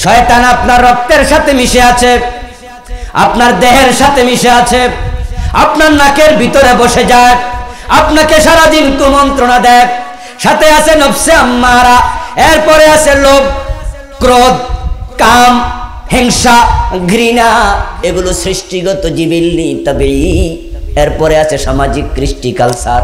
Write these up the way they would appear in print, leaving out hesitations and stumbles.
শয়তান আপনার রক্তের সাথে মিশে আছে, আপনার দেহের সাথে মিশে আছে, আপনার নাকের ভিতরে বসে যায়, আপনাকে সারাদিন কুমন্ত্রণা দেয়। সাথে আছে নফসে আম্মারা, এরপরে আছে লোভ, ক্রোধ, কাম, হিংসা, ঘৃণা, এগুলো সৃষ্টিগত জিবিল্লি তাবেই। এরপরে আছে সামাজিক কৃষ্টি কালচার,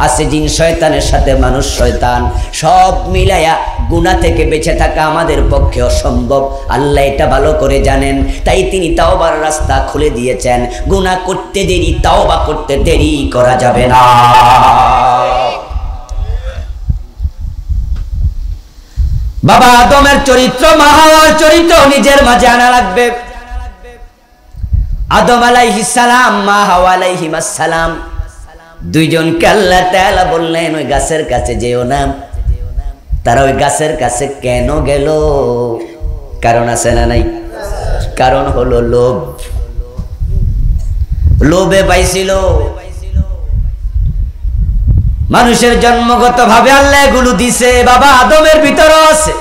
আছে জিন শয়তানের সাথে মানুষ শয়তান, সব মিলায়া গুনাহ থেকে বেঁচে থাকা আমাদের পক্ষে অসম্ভব। আল্লাহ এটা ভালো করে জানেন, তাই তিনি তাওবার রাস্তা খুলে দিয়েছেন। গুনাহ করতে দেরি, তাওবা করতে দেরি করা যাবে না। বাবা আদমের চরিত্র, মা হাওয়ার চরিত্র নিজের মাঝে আনা লাগবে। আদম আলাইহিস সালাম, মা হাওয়া আলাইহিমাস সালাম, দুইজনকে আল্লাহ তাআলা বললেন ওই গাছের কাছে যেও না। তারা ওই গাছের কাছে কেন গেল? কারণ আছে না নাই? কারণ হলো লোভ। লোভে পাইছিল। মানুষের জন্মগত ভাবে আল্লাহ এগুলো দিছে। বাবা আদমের ভিতরে আছে,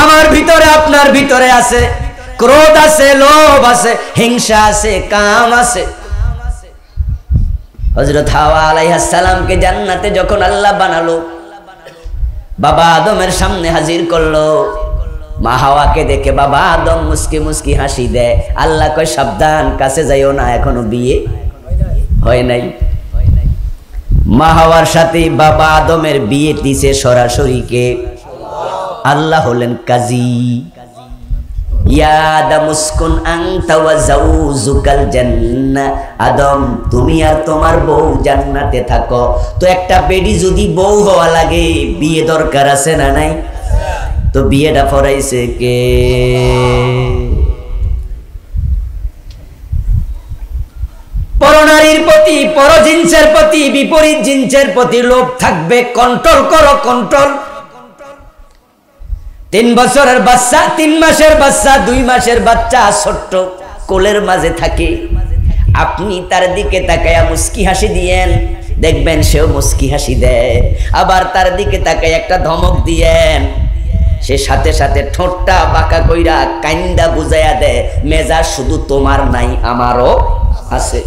আমার ভিতরে, আপনার ভিতরে আছে। ক্রোধ আছে, লোভ আছে, হিংসা আছে, কাম আছে। হযরত হাওয়া আলাইহিস সালামকে জান্নাতে যখন আল্লাহ বানালো, বাবা আদমের সামনে হাজির করলো, মা হাওয়াকে দেখে বাবা আদম মুস্কি মুস্কি হাসি দেয়। আল্লাহ কয় সাবধান, কাছে যাইও না, এখনো বিয়ে হয় নাই। মা হাওয়ার সাথে বাবা আদমের বিয়ে দিছে সরাসরি কে? আল্লাহ হলেন কাজী। ইয়া আদম উসকুন আনতা ওয়া যাওজুকাল জান্নাহ, আদম তুমি আর তোমার বউ জান্নাতে থাকো। তো একটা বেডি যদি বউ হওয়া লাগে, বিয়ে দরকার আছে না নাই? তো বিয়েটা পড়াইছে কে? পরনারীর প্রতি, পরজিন্সের প্রতি, বিপরীত জিন্সের প্রতি লোভ থাকবে। কন্ট্রোল করো, কন্ট্রোল। 3 বছরের বাচ্চা, 3 মাসের বাচ্চা, 2 মাসের বাচ্চা ছোট্ট কোলের মাঝে থাকে, আপনি তার দিকে তাকায়া মুস্কি হাসি দিয়েন, দেখবেন সেও মুস্কি হাসি দেয়। আবার তার দিকে তাকায় একটা ধমক দিয়েন, সে সাথে সাথে ঠোঁটটা বাঁকা কইরা কাইন্দা বুঝাইয়া দেয়, মেজাজ শুধু তোমার নাই, আমারও আছে।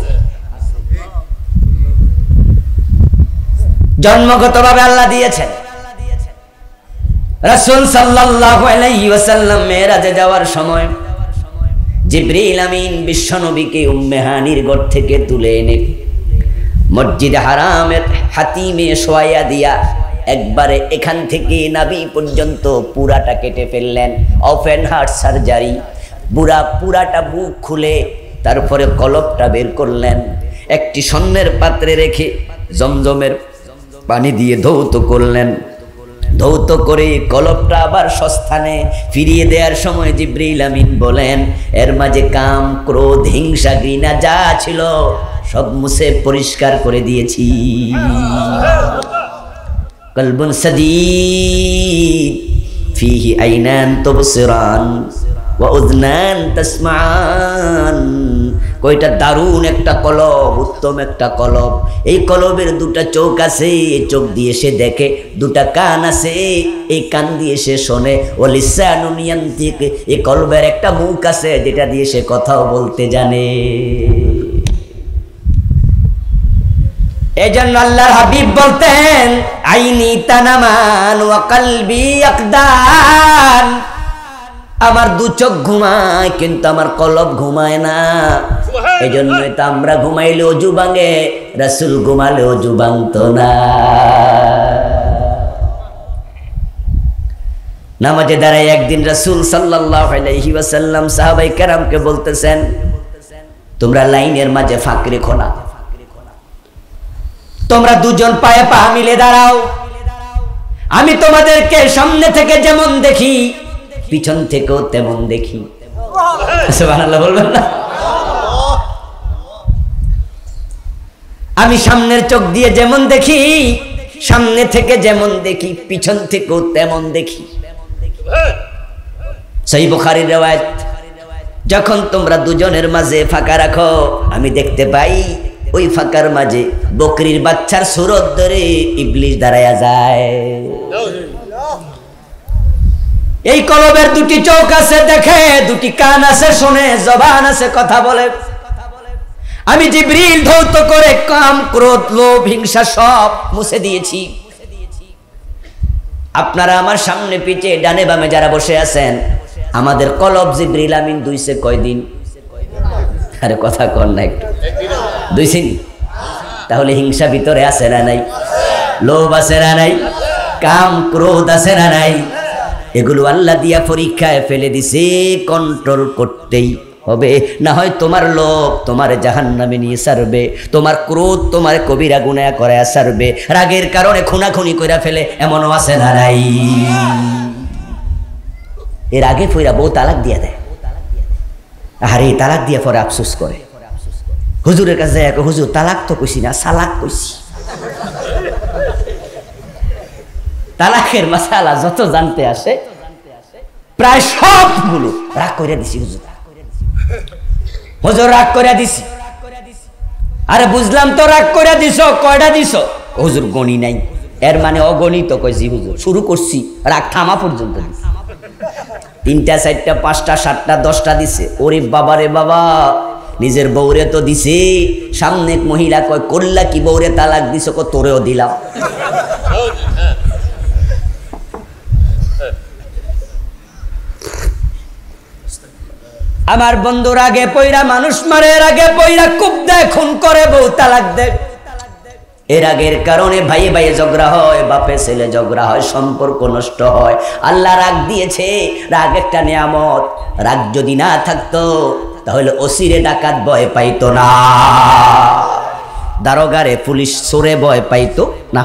জন্মগতভাবে আল্লাহ দিয়েছেন। রাসূল সাল্লাল্লাহু আলাইহি ওয়াসাল্লাম মেরাজে যাওয়ার সময় জিবরিল আমিন বিশ্বনবীকে উম্মে হানির ঘর থেকে তুলে এনে মসজিদে হারামের হাতিমে শোয়াইয়া দিয়া একবারে এখান থেকে নাভি পর্যন্ত পুরাটা কেটে ফেললেন। ওপেন হার্ট সার্জারি, পুরাটা বুক খুলে তারপরে কলবটা বের করলেন। একটি স্বর্ণের পাত্রে রেখে জমজমের পানি দিয়ে ধৌত করলেন। ধৌত করে কলবটা আবার সস্থানে ফিরিয়ে দেওয়ার সময় জিবরিল আমিন বলেন, এর মাঝে কাম, ক্রোধ, হিংসা, ঘৃণা যা ছিল সব মুছে পরিষ্কার করে দিয়েছি। কলবুন সাদীদ ফিহি আইনান তুবসিরান ওয়া উযনান তাসমাআন। কয়টা দারুণ একটা কলব, উত্তম একটা কলব। এই কলবের 2টা চোখ আছে, এই চোখ দিয়ে সে দেখে। 2টা কান আছে, এই কান দিয়ে সে শোনে। ও লিসানুন ইয়ানতিক, এই কলবের একটা মুখ আছে যেটা দিয়ে সে কথাও বলতে জানে। এজন্য আল্লাহর হাবিব বলতেন, আইনি তানামান ওয়া কলবি ইয়াকদান। আমার 2 চোখ ঘুমায় কিন্তু আমার কলব ঘুমায় না। এই জন্যই তো আমরা ঘুমাইলে অজু ভাঙে, রাসূল ঘুমালে অজু ভাঙতো না। নামাজে দাঁড়ায় একদিন রাসূল সাল্লাল্লাহু আলাইহি ওয়াসাল্লাম সাহাবায়ে কেরামকে বলতেছেন, তোমরা লাইনের মাঝে ফাঁক রেখো না, তোমরা 2 জন পায়ে পা মিলে দাঁড়াও। আমি তোমাদেরকে সামনে থেকে যেমন দেখি, পিছন থেকেও তেমন দেখি। সুবহানাল্লাহ বলবেন না? আমি সামনের চোখ দিয়ে যেমন দেখি, সামনে থেকে যেমন দেখি, পিছন থেকেও তেমন দেখি। সহিহ বুখারীর riwayat, যখন তোমরা 2 জনের মাঝে ফাঁকা রাখো, আমি দেখতে পাই ওই ফাঁকার মাঝে বকরির বাচ্চার সুরত ধরে ইবলিস দাঁড়ায়া যায়। এই কলবের দুটি চোখ আছে দেখে, দুটি কান আছে শোনে, জবান আছে কথা বলে। আমি জিবরিল ধৌত করে কাম, ক্রোধ, লোভ, হিংসা সব মুছে দিয়েছি। আপনারা আমার সামনে পিছে ডানে বামে যারা বসে আছেন, আমাদের কলব জিবরিল আমিন দুইছে কয়দিন? আরে কথা কর না একটু, দুইছে নি? তাহলে হিংসা ভিতরে আছে না নাই? লোভ আছে না নাই? কাম ক্রোধ আছে না নাই? এগুলো আল্লাহ দিয়া পরীক্ষায় ফেলে দিছে, কন্ট্রোল করতেই হবে, না হয় তোমার লোভ তোমার জাহান্নামে নিয়ে সারবে, তোমার ক্রোধ তোমার কবিরা গুনাহ করে সারবে, রাগের কারণে খুনাখুনি কইরা ফেলে, এমনও আছে না নাই? এর আগে ফইরা বউ তালাক দিয়া দেয়, আরে তালাক দিয়া পরে আফসোস করে, হুজুরের কাছে যায়, হুজুর তালাক তো কইছি না, সালাক কইছি। তালাকের মাসালা যত জানতে আসে প্রায় সবগুলো রাগ করে দিছি, হুজুর হুজুর রাগ করে দিছি। আরে বুঝলাম তো রাগ করে দিছ, কয়টা দিছ? হুজুর গণি নাই। এর মানে অগণিত কইছি হুজুর, শুরু করছি রাগ থামা পর্যন্ত দিছি। 3টা 4টা 5টা 7টা 10টা দিছে। ওরে বাবা রে বাবা, নিজের বউরে তো দিছে, সামনে এক মহিলা কয় করলা কি বউরে তালাক দিছ? কো তোরেও দিলাম। আমার বন্ধুর আগে পয়রা মানুষ মারে, এর আগে পয়রা কুপ দেয়, খুন করে, বউ তালাক দেয়। এর আগের কারণে ভাইয়ে ভাইয়ে ঝগড়া হয়, বাপে ছেলে ঝগড়া হয়, সম্পর্ক নষ্ট হয়। আল্লাহ রাগ দিয়েছে, রাগ একটা নিয়ামত। রাগ যদি না থাকতো তাহলে ওসিরে ডাকাত ভয় পাইতো না, দারোগারে পুলিশ চোরে ভয় পাইতো না।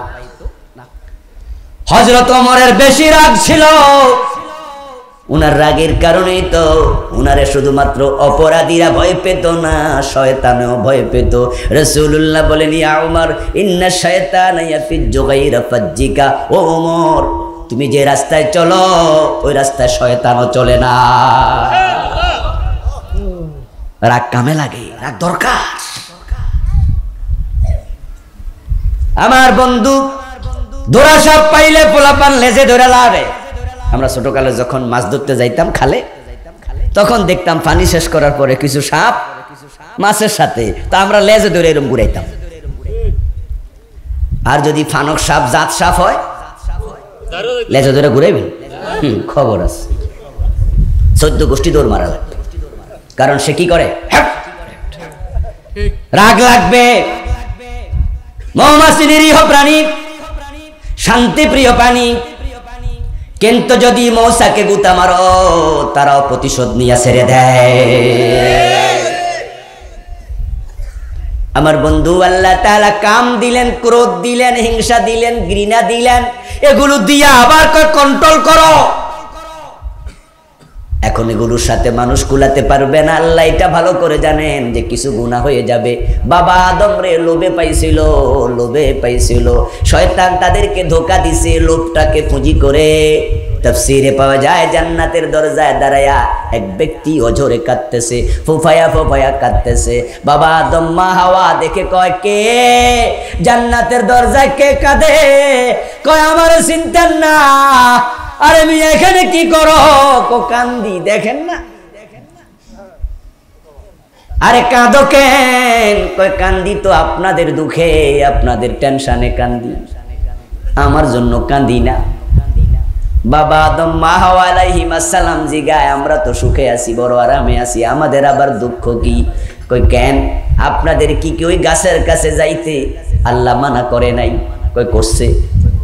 হযরত ওমরের বেশি রাগ ছিল, উনার রাগের কারণেই তো উনারে শুধুমাত্র অপরাধীরা ভয় পেত না, শয়তানও ভয় পেত। রাসূলুল্লাহ বলেন, ইয়া উমর ইন্না শায়তানা ইয়াফিজ্জু গায়রা ফাজ্জিকা। ও ওমর, তুমি যে রাস্তায় চলো ওই রাস্তায় শয়তানও চলে না। রাগ কামে লাগে, রাগ দরকার। আমার বন্ধু ধরা সাপ পাইলে পোলাপান লেজে ধরে লাভে। আমরা ছোটকালে যখন মাছ ধরতে যাইতাম খালে, তখন দেখতাম পানি শেষ করার পরে কিছু সাপ মাছের সাথে, তা আমরা লেজে ধরে এরকম ঘুরাইতাম। আর যদি ফানক সাপ জাত সাপ হয়, লেজে ধরে ঘুরাইবেন? খবর আছে, 14 গোষ্ঠী দৌড় মারা লাগবে। কারণ সে কি করে? রাগ লাগবে। মৌমাছি নিরীহ প্রাণী, শান্তি প্রিয় প্রাণী, কিন্তু যদি মৌসাকে গুতা মারো তারাও প্রতিশোধ নিয়ে ছেড়ে দেয়। আমার বন্ধু, আল্লাহ তাআলা কাম দিলেন, ক্রোধ দিলেন, হিংসা দিলেন, ঘৃণা দিলেন, এগুলো দিয়া আবার কন্ট্রোল করো। এখন এগুলোর সাথে মানুষ কুলাতে পারবে না। আল্লাহ এটা ভালো করে জানেন যে কিছু গুনাহ হয়ে যাবে। বাবা আদম রে লোভে পাইছিল, শয়তান তাদেরকে ধোঁকা দিছে লোভটাকে পুঁজি করে। তাফসীরে পাওয়া যায় জান্নাতের দরজায় দাঁড়ায়া এক ব্যক্তি অঝরে কাঁদতেছে, ফুফায়া কাঁদতেছে। বাবা আদম মা হাওয়া দেখে কয়, কে জান্নাতের দরজায় কে কাঁদে? কয় আমার চিন্তা না। আরে আমি এখানে কি করো? কান্দি, দেখেন না? আরে কাঁদো কেন? কয় কান্দি তো আপনাদের দুঃখে, আপনাদের টেনশনে কান্দি, আমার জন্য কান্দি না। বাবা আদম মা হাওয়া আলাইহিস সালাম জিগায়, আমরা তো সুখে আছি, বড় আরামে আছি, আমাদের আবার দুঃখ কি? কই কেন? আপনাদের কি ওই গাছের কাছে যাইতে আল্লাহ মানা করে নাই? কই করছে।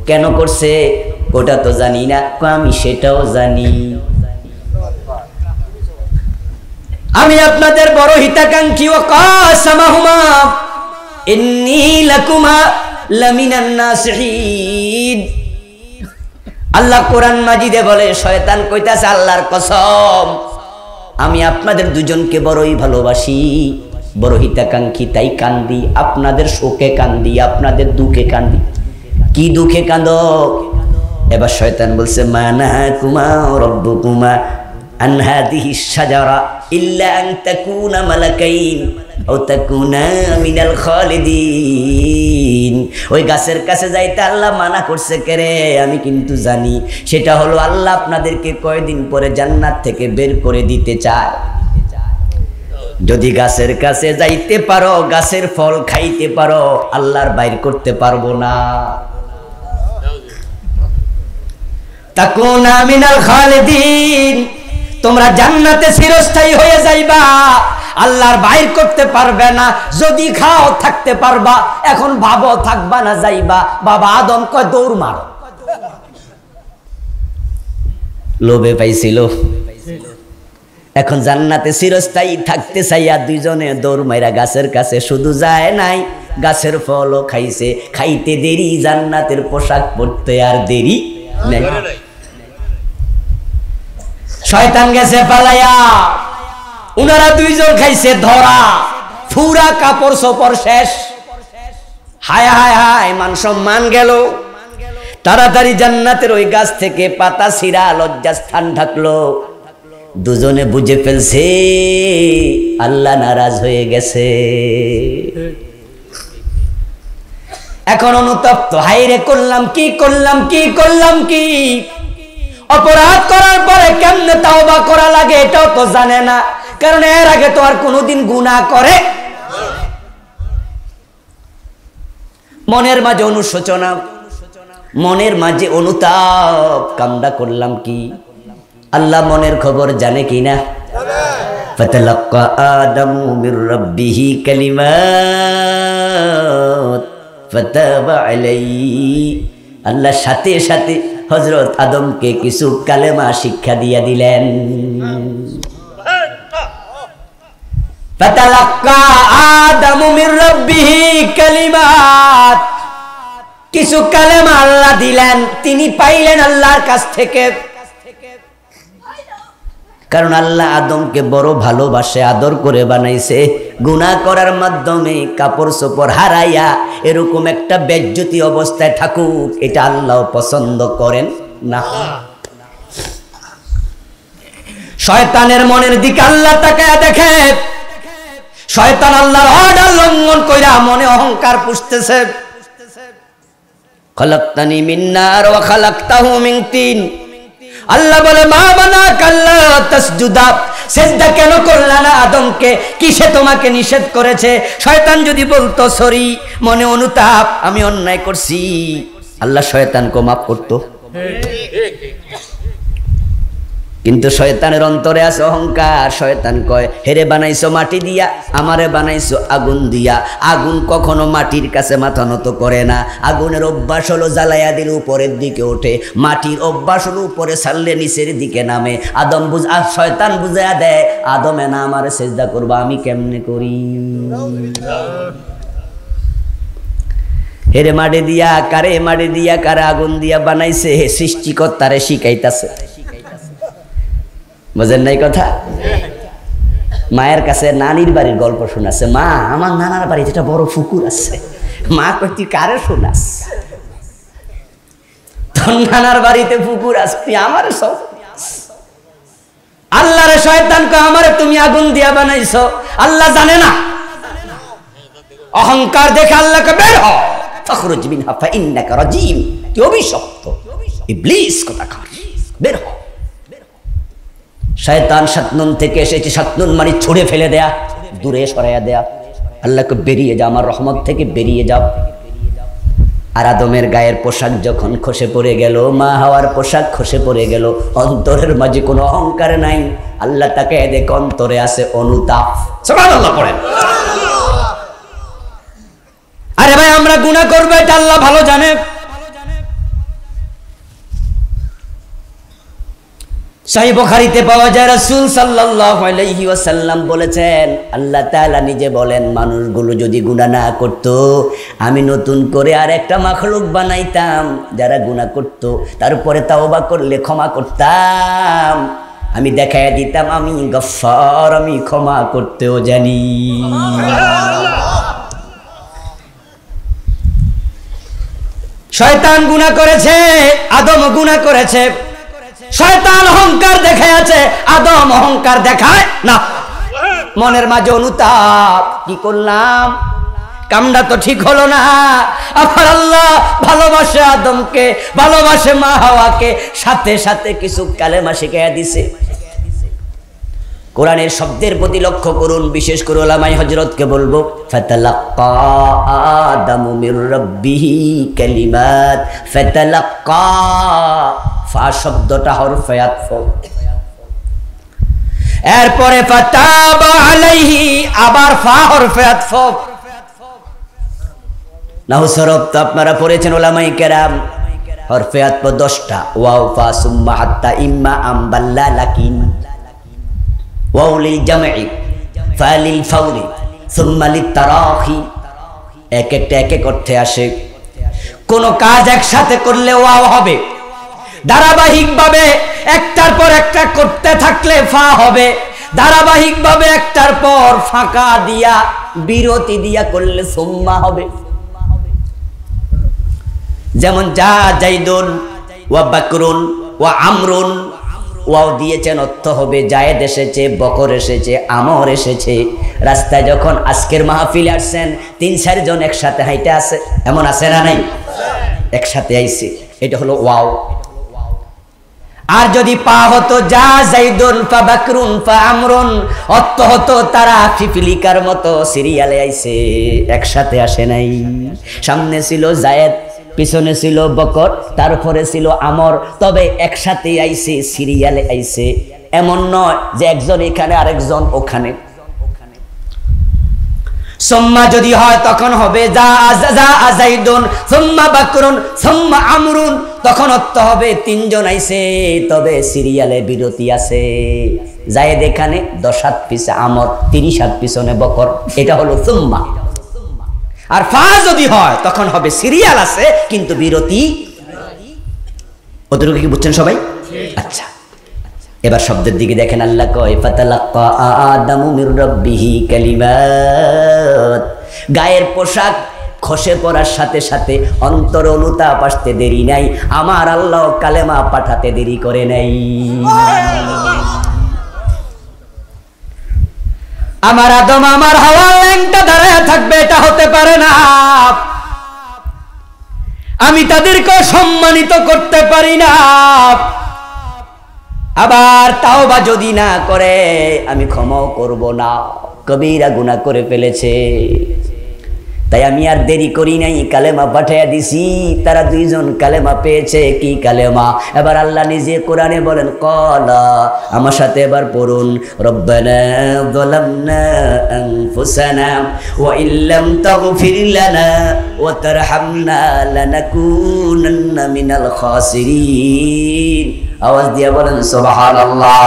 কেন করছে? ওটা তো জানি না। আমি সেটাও জানি। আমি আপনাদের বড় হিতাকাঙ্ক্ষী। ও কাসামাহুমা ইন্নী লাকুমা লামিনান নাসিহিন। আল্লাহ কোরআন মাজিদে বলে, শয়তান কইতাছে আল্লাহর কসম আমি আপনাদের দুজনকে বড়ই ভালোবাসি, বড় হিতাকাঙ্ক্ষী, তাই কান্দি, আপনাদের শোকে কান্দি, আপনাদের দুঃখে কান্দি। কি দুঃখে কাঁদো? এবার শয়তান বলছে, মানাকুমা রব্বুকুমা আন হাদিহিশ শাজারা ইল্লা আন তাকুনা মালাকাইন আও তাকুনা মিনাল খালিদিন। ওই গাছের কাছে যাইতে আল্লাহ মানা করছে কেরে, আমি কিন্তু জানি। সেটা হলো আল্লাহ আপনাদেরকে কয়দিন পরে জান্নাত থেকে বের করে দিতে চায়। যদি গাছের কাছে যাইতে পারো, গাছের ফল খাইতে পারো, আল্লাহর বাইর করতে পারবো না। তাকুনা মিনাল খালিদিন, তোমরা জান্নাতে চিরস্থায়ী হয়ে যাইবা, আল্লাহর বাইর করতে পারবে না। যদি খাও থাকতে পারবা, এখন ভাবো থাকবা না যাইবা। বাবা আদম কয় দৌড় মারো, লোভে পাইছিল। এখন জান্নাতে চিরস্থায়ী থাকতে চাইয়া দুইজনে দৌড় মাইরা গাছের কাছে শুধু যায় নাই, গাছের ফলও খাইছে। খাইতে দেরি, জান্নাতের পোশাক পরতে আর দেরি নাই। শয়তান গেছে পালাইয়া, উনারা দুইজন খাইছে ধরা, পুরা কাপড় চোপড় শেষ। হায় হায় হায়, মান সম্মান গেল। তাড়াতাড়ি জান্নাতের ওই গাছ থেকে পাতা ছিঁড়া লজ্জাস্থান ঢাকলো। দুজনে বুঝে ফেলছে আল্লাহ নারাজ হয়ে গেছে। এখন অনুতপ্ত, হাইরে করলাম কি, করলাম কি, করলাম কি। অপরাধ করার পরে কেমনে তাওবা করা লাগে এটাও তো জানে না, কারণ এর আগে তো আর কোনোদিন গুনাহ করে। মনের মাঝে অনুশোচনা, মনের মাঝে অনুতাপ, কামটা করলাম কি। আল্লাহ মনের খবর জানে কিনা। ফাতালাক্কা আদামু মির রাব্বিহি কালিমাত ফাতাবা আলাইহি। আল্লাহ সাথে সাথে হযরত আদমকে কিছু কালেমা শিক্ষা দিয়ে দিলেন। ফাতালাক্কা আদামু মির রাব্বিহি কালিমাত, কিছু কালেমা আল্লাহ দিলেন, তিনি পাইলেন আল্লাহর কাছ থেকে। কারণ আল্লাহ আদমকে বড় ভালোবাসে, আদর করে বানাইছে। গুনাহ করার মাধ্যমে কাপড় চোপড় হারাইয়া এরকম একটা বেজ্জতি অবস্থায় থাকুক, এটা আল্লাহ পছন্দ করেন না। শয়তানের মনের দিকে আল্লাহ তাকায়া দেখে, শয়তান আল্লাহর অর্ডার লঙ্ঘন কইরা মনে অহংকার পুষতেছে। খালাকতানি মিন নার ওয়া খালাকতাহু মিন তিন। আল্লাহ বলে মা বানাকা আল্লা তাসজুদা, সিজদা কেন করলা না আদমকে, কিসে তোমাকে নিষেধ করেছে? শয়তান যদি বলতো সরি, মনে অনুতাপ, আমি অন্যায় করছি, আল্লাহ শয়তানকে মাফ করতো। কিন্তু শয়তানের অন্তরে আছে অহংকার। শয়তান কয় হেরে বানাইছো মাটি দিয়া, আমারে বানাইছো আগুন দিয়া। আগুন কখনো মাটির কাছে মাথা নত করে না। আগুনের অভ্যাস হলো জ্বালাইয়া দিলে উপরের দিকে ওঠে, মাটির অভ্যাস হলো উপরে ছাড়লে নিচের দিকে নামে। আদম শয়তান বুঝাইয়া দেয়, আদমে না আমারে সেজদা করবা, আমি কেমনে করি। হেরে মাটি দিয়া কারে, মাটি দিয়া কারে আগুন দিয়া বানাইছে, সৃষ্টিকর্তারে শিখাইতাছে। বুঝেন নাই কথা? মায়ের কাছে নানির বাড়ির গল্প শোনাচ্ছে। মা, আমার নানার বাড়িতে একটা বড় পুকুর আছে। মা কই তুই কারে শোনাস? তোর নানার বাড়িতে পুকুর আছে, তুই আমারে সব। আল্লাহরে শয়তান কয় আমারে তুমি আগুন দিয়া বানাইছো। আল্লাহ জানে না, অহংকার দেখে আল্লাহকে বের হ, ফাখরুজ মিনহা ফাইন্নাকা রাজিম, তুই অভিশপ্ত, ইবলিস কোথাকার, বের হ। শয়তান সাতনুন থেকে এসেছে, সাতনুন মানে ছুঁড়ে ফেলে দেয়া, দূরে সরাইয়া দেয়া। আল্লাহকে বেরিয়ে যা, আমার রহমত থেকে বেরিয়ে যাও। আর আদমের গায়ের পোশাক যখন খসে পড়ে গেল, মা হাওয়ার পোশাক খসে পড়ে গেল, অন্তরের মাঝে কোনো অহংকার নাই। আল্লাহ তাকে দেখে অন্তরে আছে অনুতাপ। সুবহানাল্লাহ পড়েন। আরে ভাই, আমরা গুনাহ করব এটা আল্লাহ ভালো জানে। সহিহ বুখারীতে পাওয়া যায়, রাসূল সাল্লাল্লাহু আলাইহি ওয়াসাল্লাম বলেছেন, আল্লাহ তাআলা নিজে বলেন, মানুষগুলো যদি গুনাহ না করত, আমি নতুন করে আর একটা মাখলুক বানাইতাম যারা গুনাহ করত, তারপরে তাওবা করলে ক্ষমা করতাম। আমি দেখাইয়া দিতাম আমি গফফার, আমি ক্ষমা করতেও জানি। শয়তান গুনাহ করেছে, আদম গুনাহ করেছে। শয়তান অহংকার দেখায় আছে, আদম অহংকার দেখায় না। মনের মাঝে অনুতাপ, কি করলাম, কামটা তো ঠিক হলো না। আবার আল্লাহ ভালোবাসে আদমকে, ভালোবাসে মা হাওয়াকে, সাথে সাথে কিছু কালেমা শিখাইয়া দিছে। কোরআনের শব্দের প্রতি লক্ষ্য করুন, বিশেষ করে ওলামায়ে হযরতকে বলবো, ফাতালাক্কা আদামু মির রাব্বিহি কালিমাত। ফাতালাক্কা, ফা শব্দটা হরফে আতফ, এরপরে ফাতাবা আলাইহি, আবার ফা হরফে আতফ। নাহু সরফ তো আপনারা পড়েছেন ওলামায়ে কেরাম, হরফে আতফ 10টা, ওয়াও ফা সুম্মা হাত্তা ইম্মা আমবাল্লা লাকিন, ওয়াও লিল জামঈ, ফা লিল ফাওরি, সুম্মা লিত তারাখি। এক একটা এক এক অর্থে আসে। কোন কাজ একসাথে করলে ওয়াও হবে, ধারাবাহিকভাবে একটার পর একটা করতে থাকলে ফা হবে, ধারাবাহিকভাবে একটার পর ফাঁকা দিয়া বিরতি দিয়া করলে সুম্মা হবে। যেমন যা জাইদুন ওয়া বাকরুন ওয়া আমরুন, ওয়াও দিয়েছেন, অর্থ হবে জায়েদ এসেছে, বকর এসেছে, আমর এসেছে। রাস্তায় যখন আজকের মাহফিলে আসছেন 3-4 জন একসাথে হাইটে আছে, এমন আছে না নাই? একসাথে আইছে, এটা হলো ওয়াও। আর যদি পা হতো যা জাইদুন ফা বাকরুন ফা আমরুন, অর্থ হতো তারা পিপিলিকার মতো সিরিয়ালে আইছে, একসাথে আসে নাই। সামনে ছিল জায়েদ, পিছনে ছিল বকর, তারপরে ছিল আমর, তবে একসাথে আইছে, সিরিয়ালে আইছে। এমন নয় যে একজন এখানে আরেকজন ওখানে। সুম্মা যদি হয় তখন হবে যা জাইদুন সুম্মা বাকরুন সুম্মা আমরুন, তখন অর্থ হবে 3 জন আইছে, তবে সিরিয়ালে বিরতি আছে। জায়েদ এখানে 10 হাত পিছে আমর, 30 হাত পিছনে বকর, এটা হলো সুম্মা। আর ফা যদি হয় তখন হবে সিরিয়াল আছে কিন্তু বিরতি। অতটুকু কি বুঝছেন সবাই? আচ্ছা, এবার শব্দের দিকে দেখেন। আল্লাহ কয় ফাতালাক্কা আদামু মির রাব্বিহি কালিমাত। গায়ের পোশাক খসে পড়ার সাথে সাথে অন্তর অনুতাপ আসতে দেরি নাই, আমার আল্লাহ কালেমা পাঠাতে দেরি করে নাই। আমার আদম আমার হাওয়া ল্যাংটা দাঁড়ায় থাকবে, এটা হতে পারে না। আমি তাদেরকে সম্মানিত করতে পারি না। আবার তাও বা যদি না করে আমি ক্ষমাও করব না, কবিরা গুনাহ করে ফেলেছে। তাই আমি আর দেরি করি নাই, কালেমা পাঠিয়ে দিছি। তারা 2 জন কালেমা পেয়েছে। কি কালেমা? এবার আল্লাহ নিজে কোরআনে বলেন, ক্বালা, আমার সাথে এবার পড়ুন, রব্বানা যালামনা আনফুসানা ওয়া ইল্লাম তাগফির লানা ওয়া তারহামনা লানাকুনান্না মিনাল খাসিরিন। আওয়াজ দিয়ে বলেন সুবহানাল্লাহ।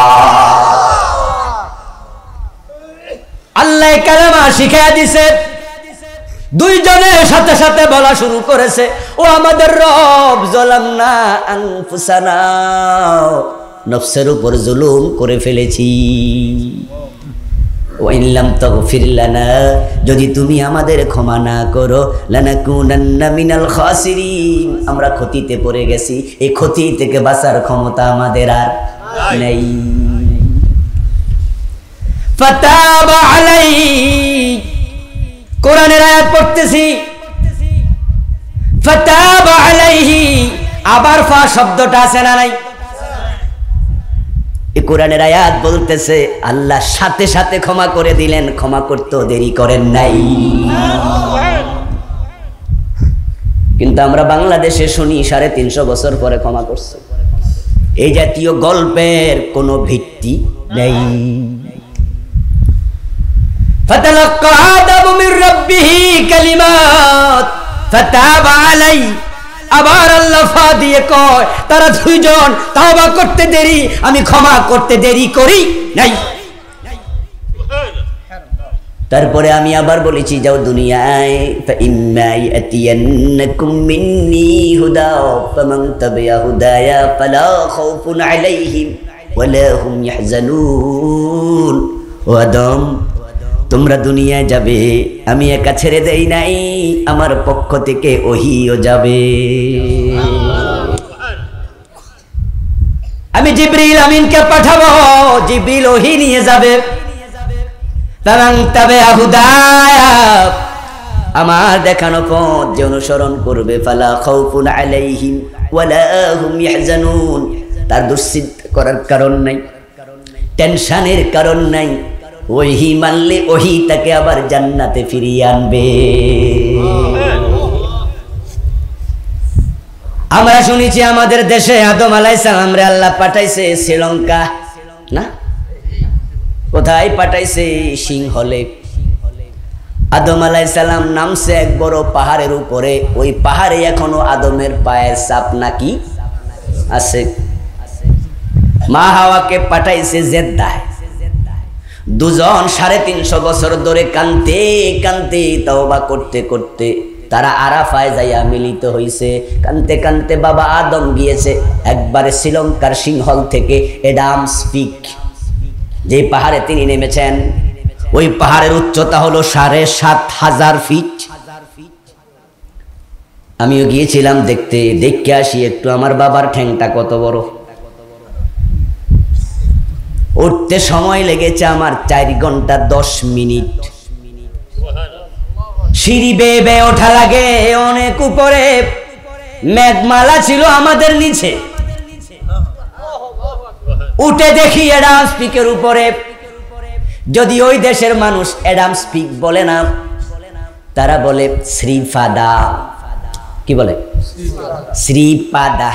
আল্লাহ কালেমা শিখায়া দিছে। 2 জনের সাথে সাথে বলা শুরু করেছে, ও আমাদের রব, যালামনা আনফুসানা, নফসের উপর জুলুম করে ফেলেছি। ওয়া ইল্লাম তাগফির লানা, যদি তুমি আমাদের ক্ষমা না করো, লানাকুনান্না মিনাল খাসিরিন, আমরা ক্ষতিতে পড়ে গেছি। এই ক্ষতি থেকে বাঁচার ক্ষমতা আমাদের আর নেই। ফাতাবা আলাইহি, কোরআনের আয়াত পড়তেছি, ফাতাবা আলাইহি, আবার ফা শব্দটা আছে না নাই? এই কোরআনের আয়াত বলতেছে আল্লাহ সাথে সাথে ক্ষমা করে দিলেন, ক্ষমা করতেও দেরি করেন নাই। কিন্তু আমরা বাংলাদেশে শুনি 350 বছর পরে ক্ষমা করছে। এই জাতীয় গল্পের কোনো ভিত্তি নেই। ফাতালাক্কা আদামু মির রাব্বিহি কালিমাত ফাতাবা আলাইহি, আবার আল্লাহ ফা দিয়ে কয় তারা 2 জন তওবা করতে দেরি, আমি ক্ষমা করতে দেরি করি নাই। তারপরে আমি আবার বলেছি, যাও দুনিয়ায়, ফাইম্মা ইয়াতিয়ান্নাকুম মিন্নি হুদা ফামান তাবিআ হুদায়া ফালা খাউফুন আলাইহিম ওয়ালা হুম ইয়াহজানুন। ও আদম, তোমরা দুনিয়ায় যাবে, আমি একা ছেড়ে দেই নাই, আমার পক্ষ থেকে ওহীও যাবে। আমি জিবরিল আমিনকে পাঠাবো, জিবরিল ওহী নিয়ে যাবে। তারাং তাবে হুদায়া, আমার দেখানো পথ যে অনুসরণ করবে, ফালা খাউফুন আলাইহিম ওয়ালা হুম ইয়াহজানুন, তার দুশ্চিন্তা করার কারণ নাই, টেনশনের কারণ নাই। ওহী মানলে ওহী তাকে আবার জান্নাতে ফিরিয়ে আনবে। আমরা শুনেছি আমাদের দেশে আদম আলাইহিস সালাম রে আল্লাহ পাঠাইছে শ্রীলঙ্কা, না কোথায় পাঠাইছে? সিংহলে। আদম আলাইহিস সালাম নামছে এক বড় পাহাড়ের উপরে, ওই পাহাড়ে এখনো আদমের পায়ের ছাপ নাকি আছে। মা হাওয়াকে পাঠাইছে জেদ্দায়। দুজন 350 বছর ধরে কানতে কানতে তওবা করতে করতে তারা আরাফায় যাইয়া মিলিত হইছে। কানতে কানতে বাবা আদম গিয়েছে একবারে শ্রীলঙ্কার সিংহল থেকে এডামস পিক, যে পাহাড়ে তিনি নেমেছেন, ওই পাহাড়ের উচ্চতা হলো 7,500 ফিট। আমিও গিয়েছিলাম দেখতে, দেখে আসি একটু আমার বাবার ঠ্যাংটা কত বড়। উঠতে সময় লেগেছে আমার 4 ঘন্টা 10 মিনিট। সিঁড়ি বেয়ে বেয়ে ওঠা লাগে অনেক উপরে, মেঘমালা ছিল আমাদের নিচে। উঠে দেখি এডামস পিকের উপরে। যদি ওই দেশের মানুষ এডামস পিক বলে না, তারা বলে শ্রীপাদা। কি বলে? শ্রীপাদা।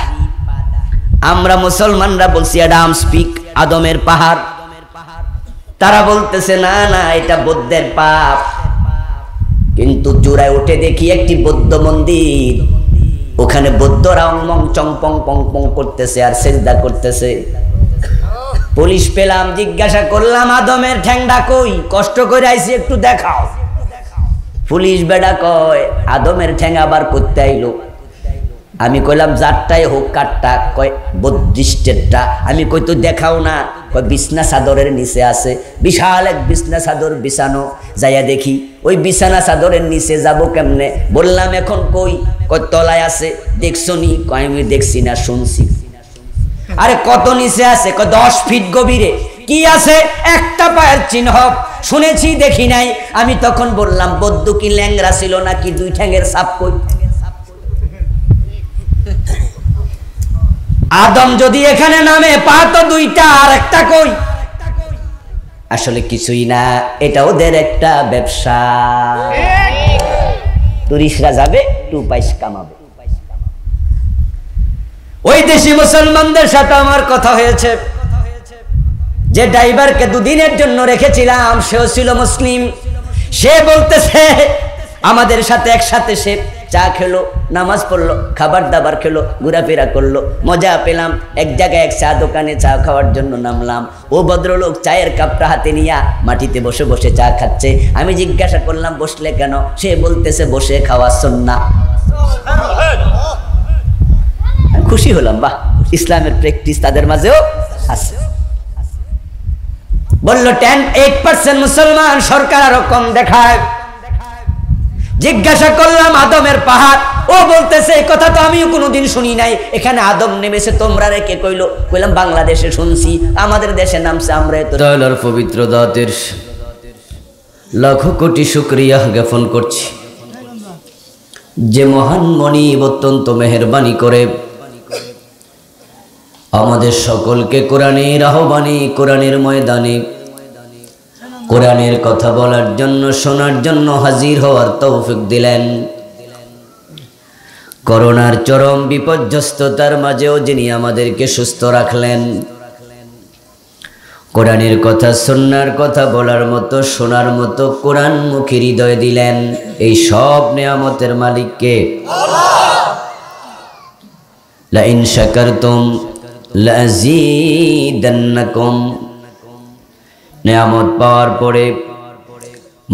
আমরা মুসলমানরা বলছি এডামস পিক, আদমের পাহাড়। তারা বলতেছে না না, এটা বৌদ্ধের পাপ। কিন্তু চূড়ায় উঠে দেখি একটি বৌদ্ধ মন্দির, ওখানে বৌদ্ধরা অংমং চংপং পং পং করতেছে আর সেজদা করতেছে। পুলিশ পেলাম, জিজ্ঞাসা করলাম আদমের ঠ্যাংটা কই, কষ্ট করে আইছি একটু দেখাও। পুলিশ বেড়া কয় আদমের ঠ্যাং আবার করতে আইলো। আমি কইলাম যারটাই হোক, কাটটা? কয় বদ্রিষ্টেরটা। আমি কই তো দেখাও না। কয় বিছনা চাদরের নিচে আছে। বিশাল এক বিছনা চাদর বিছানো, যাইয়া দেখি ওই বিছানা চাদরের নিচে যাব কেমনে? বললাম এখন কই? কয় তলায় আছে। দেখছো নি? কয় আমি দেখছি না, শুনছি। আরে কত নিচে আছে? কয় 10 ফিট গভীরে। কি আছে? একটা পায়ের চিহ্ন। শুনেছি দেখি নাই। আমি তখন বললাম বৌদ্ধ কি ল্যাংরা ছিল নাকি 2 ঠ্যাঙের ছাপ? কই আদম যদি এখানে নামে, পা তো 2টা, আর একটা কই? আসলে কিছুই না, এটা ওদের একটা ব্যবসা। টুরিস্টরা যাবে, 2 পয়সা কামাবে। ওই দেশি মুসলমানদের সাথে আমার কথা হয়েছে। যে ড্রাইভারকে 2 দিনের জন্য রেখেছিলাম, সেও ছিল মুসলিম। সে বলতেছে আমাদের সাথে একসাথে সে চা খেলো, নামাজ পড়লো, খাবার দাবার খেলো, ঘোরাফেরা করলো, মজা পেলাম। এক জায়গায় এক চা দোকানে চা খাওয়ার জন্য নামলাম। ও ভদ্রলোক চায়ের কাপটা হাতে নিয়ে মাটিতে বসে বসে চা খাচ্ছে। আমি জিজ্ঞাসা করলাম বসলে কেন? সে বলতেছে বসে খাওয়া সুন্নাহ। খুশি হলাম, বাহ, ইসলামের প্র্যাকটিস তাদের মাঝেও আছে। বললো 8% মুসলমান, সরকার আরো কম দেখায়। জিজ্ঞাসা করলাম আদমের পাহাড়। ও বলতেছে এই কথা তো আমিও কোনোদিন শুনি নাই, এখানে আদম নেমেছে তোমরা রেখে কইলো? কইলাম বাংলাদেশে শুনছি, আমাদের দেশে নামছে। আমরা তো তাআলার পবিত্র দাতের লাখো কোটি শুকরিয়া জ্ঞাপন করছি, যে মহান মনিব অত্যন্ত মেহেরবানি করে আমাদের সকলকে কোরআনের আহ্বানে, কোরআনের ময়দানে কোরআনের কথা বলার জন্য, শোনার জন্য হাজির হওয়ার তৌফিক দিলেন। করোনার চরম বিপর্যস্ততার মাঝেও যিনি আমাদেরকে সুস্থ রাখলেন, কোরআনের কথা, সুন্নাহর কথা বলার মতো, শোনার মতো কোরআনমুখী হৃদয় দিলেন, এই সব নেয়ামতের মালিককে লা ইন শাকারতুম লা আযীদান্নাকুম। নেয়ামত পাওয়ার পরে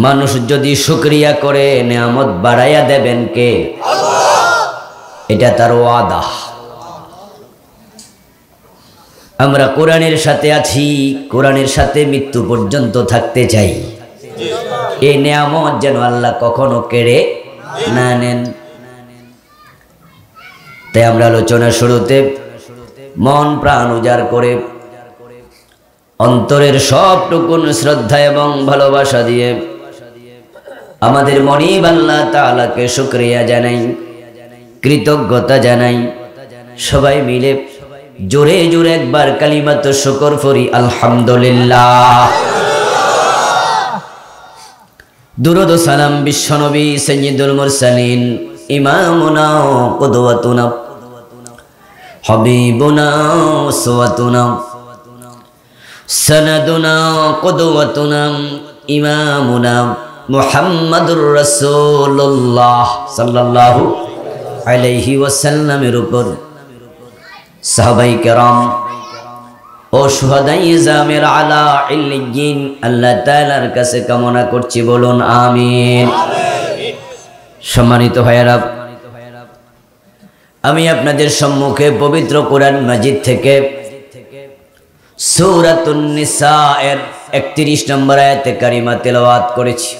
মানুষ যদি শুকরিয়া করে, নেয়ামত বাড়াইয়া দেবেন কে? এটা তার ওয়াদা। আমরা কোরআনের সাথে আছি, কোরআনের সাথে মৃত্যু পর্যন্ত থাকতে চাই। এই নেয়ামত যেন আল্লাহ কখনো কেড়ে না নেন। তাই আমরা আলোচনা শুরুতে মন প্রাণ উজাড় করে অন্তরের সবটুকুন শ্রদ্ধা এবং ভালোবাসা দিয়ে আমাদের মনিব আল্লাহ তাআলাকে শুকরিয়া জানাই, কৃতজ্ঞতা জানাই। সবাই মিলে জোরে জোরে একবার কালিমাত শুকর পড়ি, আলহামদুলিল্লাহ। দুরূদ ও সালাম বিশ্বনবী সাইয়্যিদুল মুরসালিন ইমামুনা কুদওয়াতুনা হাবিবুনা উসওয়াতুনা সনদুনা কুদওয়াতুনা ইমামুনা মুহাম্মাদুর রাসূলুল্লাহ সাল্লাল্লাহু আলাইহি ওয়াসাল্লামের উপর সাহাবায়ে কেরাম ও শুহাদায়ে জামির আলা ইল্লিয়িন আল্লাহ তাআলার কাছে কামনা করছি, বলুন আমিন। সম্মানিত ভাইয়েরা, আমি আপনাদের সম্মুখে পবিত্র কোরআন মাজিদ থেকে সূরাতুন নিসা এর 31 নম্বর আয়াতে কারিমা তেলাওয়াত করেছি।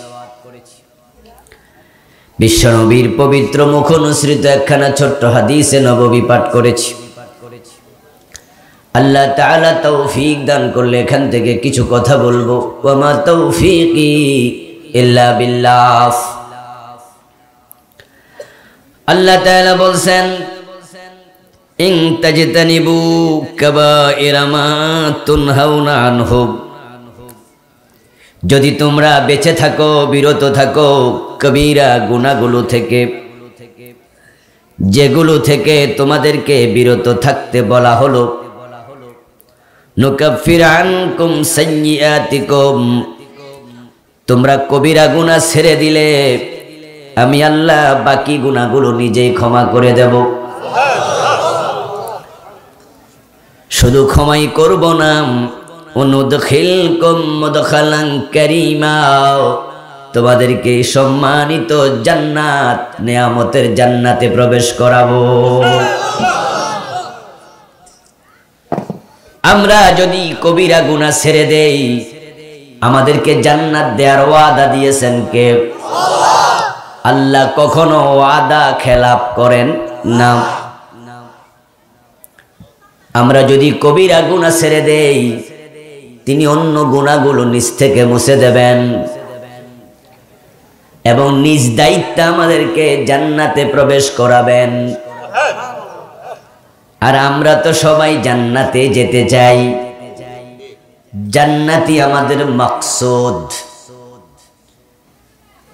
বিশ্বনবীর পবিত্র মুখ অনুসৃত একখানা ছোট্ট হাদিসে নববী পাঠ করেছি। আল্লাহ তাআলা তৌফিক দান করলে এখান থেকে কিছু কথা বলবো। ওয়া মা তৌফিকি ইল্লা বিল্লাহ। আল্লাহ তাআলা বলছেন, ইন তাজতানিবু কাবাইরা মা তুনহাউনা আনহু, যদি তোমরা বেঁচে থাকো, বিরত থাকো কবিরা গুনাহগুলো থেকে, যেগুলো থেকে তোমাদেরকে বিরত থাকতে বলা হলো, নুকাফির আনকুম সাইয়্যাতিকুম, তোমরা কবিরা গুনাহ ছেড়ে দিলে আমি আল্লাহ বাকি গুনাহগুলো নিজেই ক্ষমা করে দেব। শুধু ক্ষমাই করব না, অনুদখিলকুম মুদখালান কারীমা, তোমাদেরকে সম্মানিত জান্নাত, নেয়ামতের জান্নাতে প্রবেশ করাবো। আমরা যদি কবিরা গুনাহ ছেড়ে দেই, আমাদেরকে জান্নাত দেওয়ার ওয়াদা দিয়েছেন কে? আল্লাহ কখনো ওয়াদা খেলাপ করেন না। আমরা যদি কবিরা গুনাহ ছেড়ে দেই, তিনি অন্য গুনাহগুলো নিজ থেকে মুছে দেবেন এবং নিজ দায়িত্বে আমাদেরকে জান্নাতে প্রবেশ করাবেন। আর আমরা তো সবাই জান্নাতে যেতে চাই, জান্নাতি আমাদের মাকসুদ।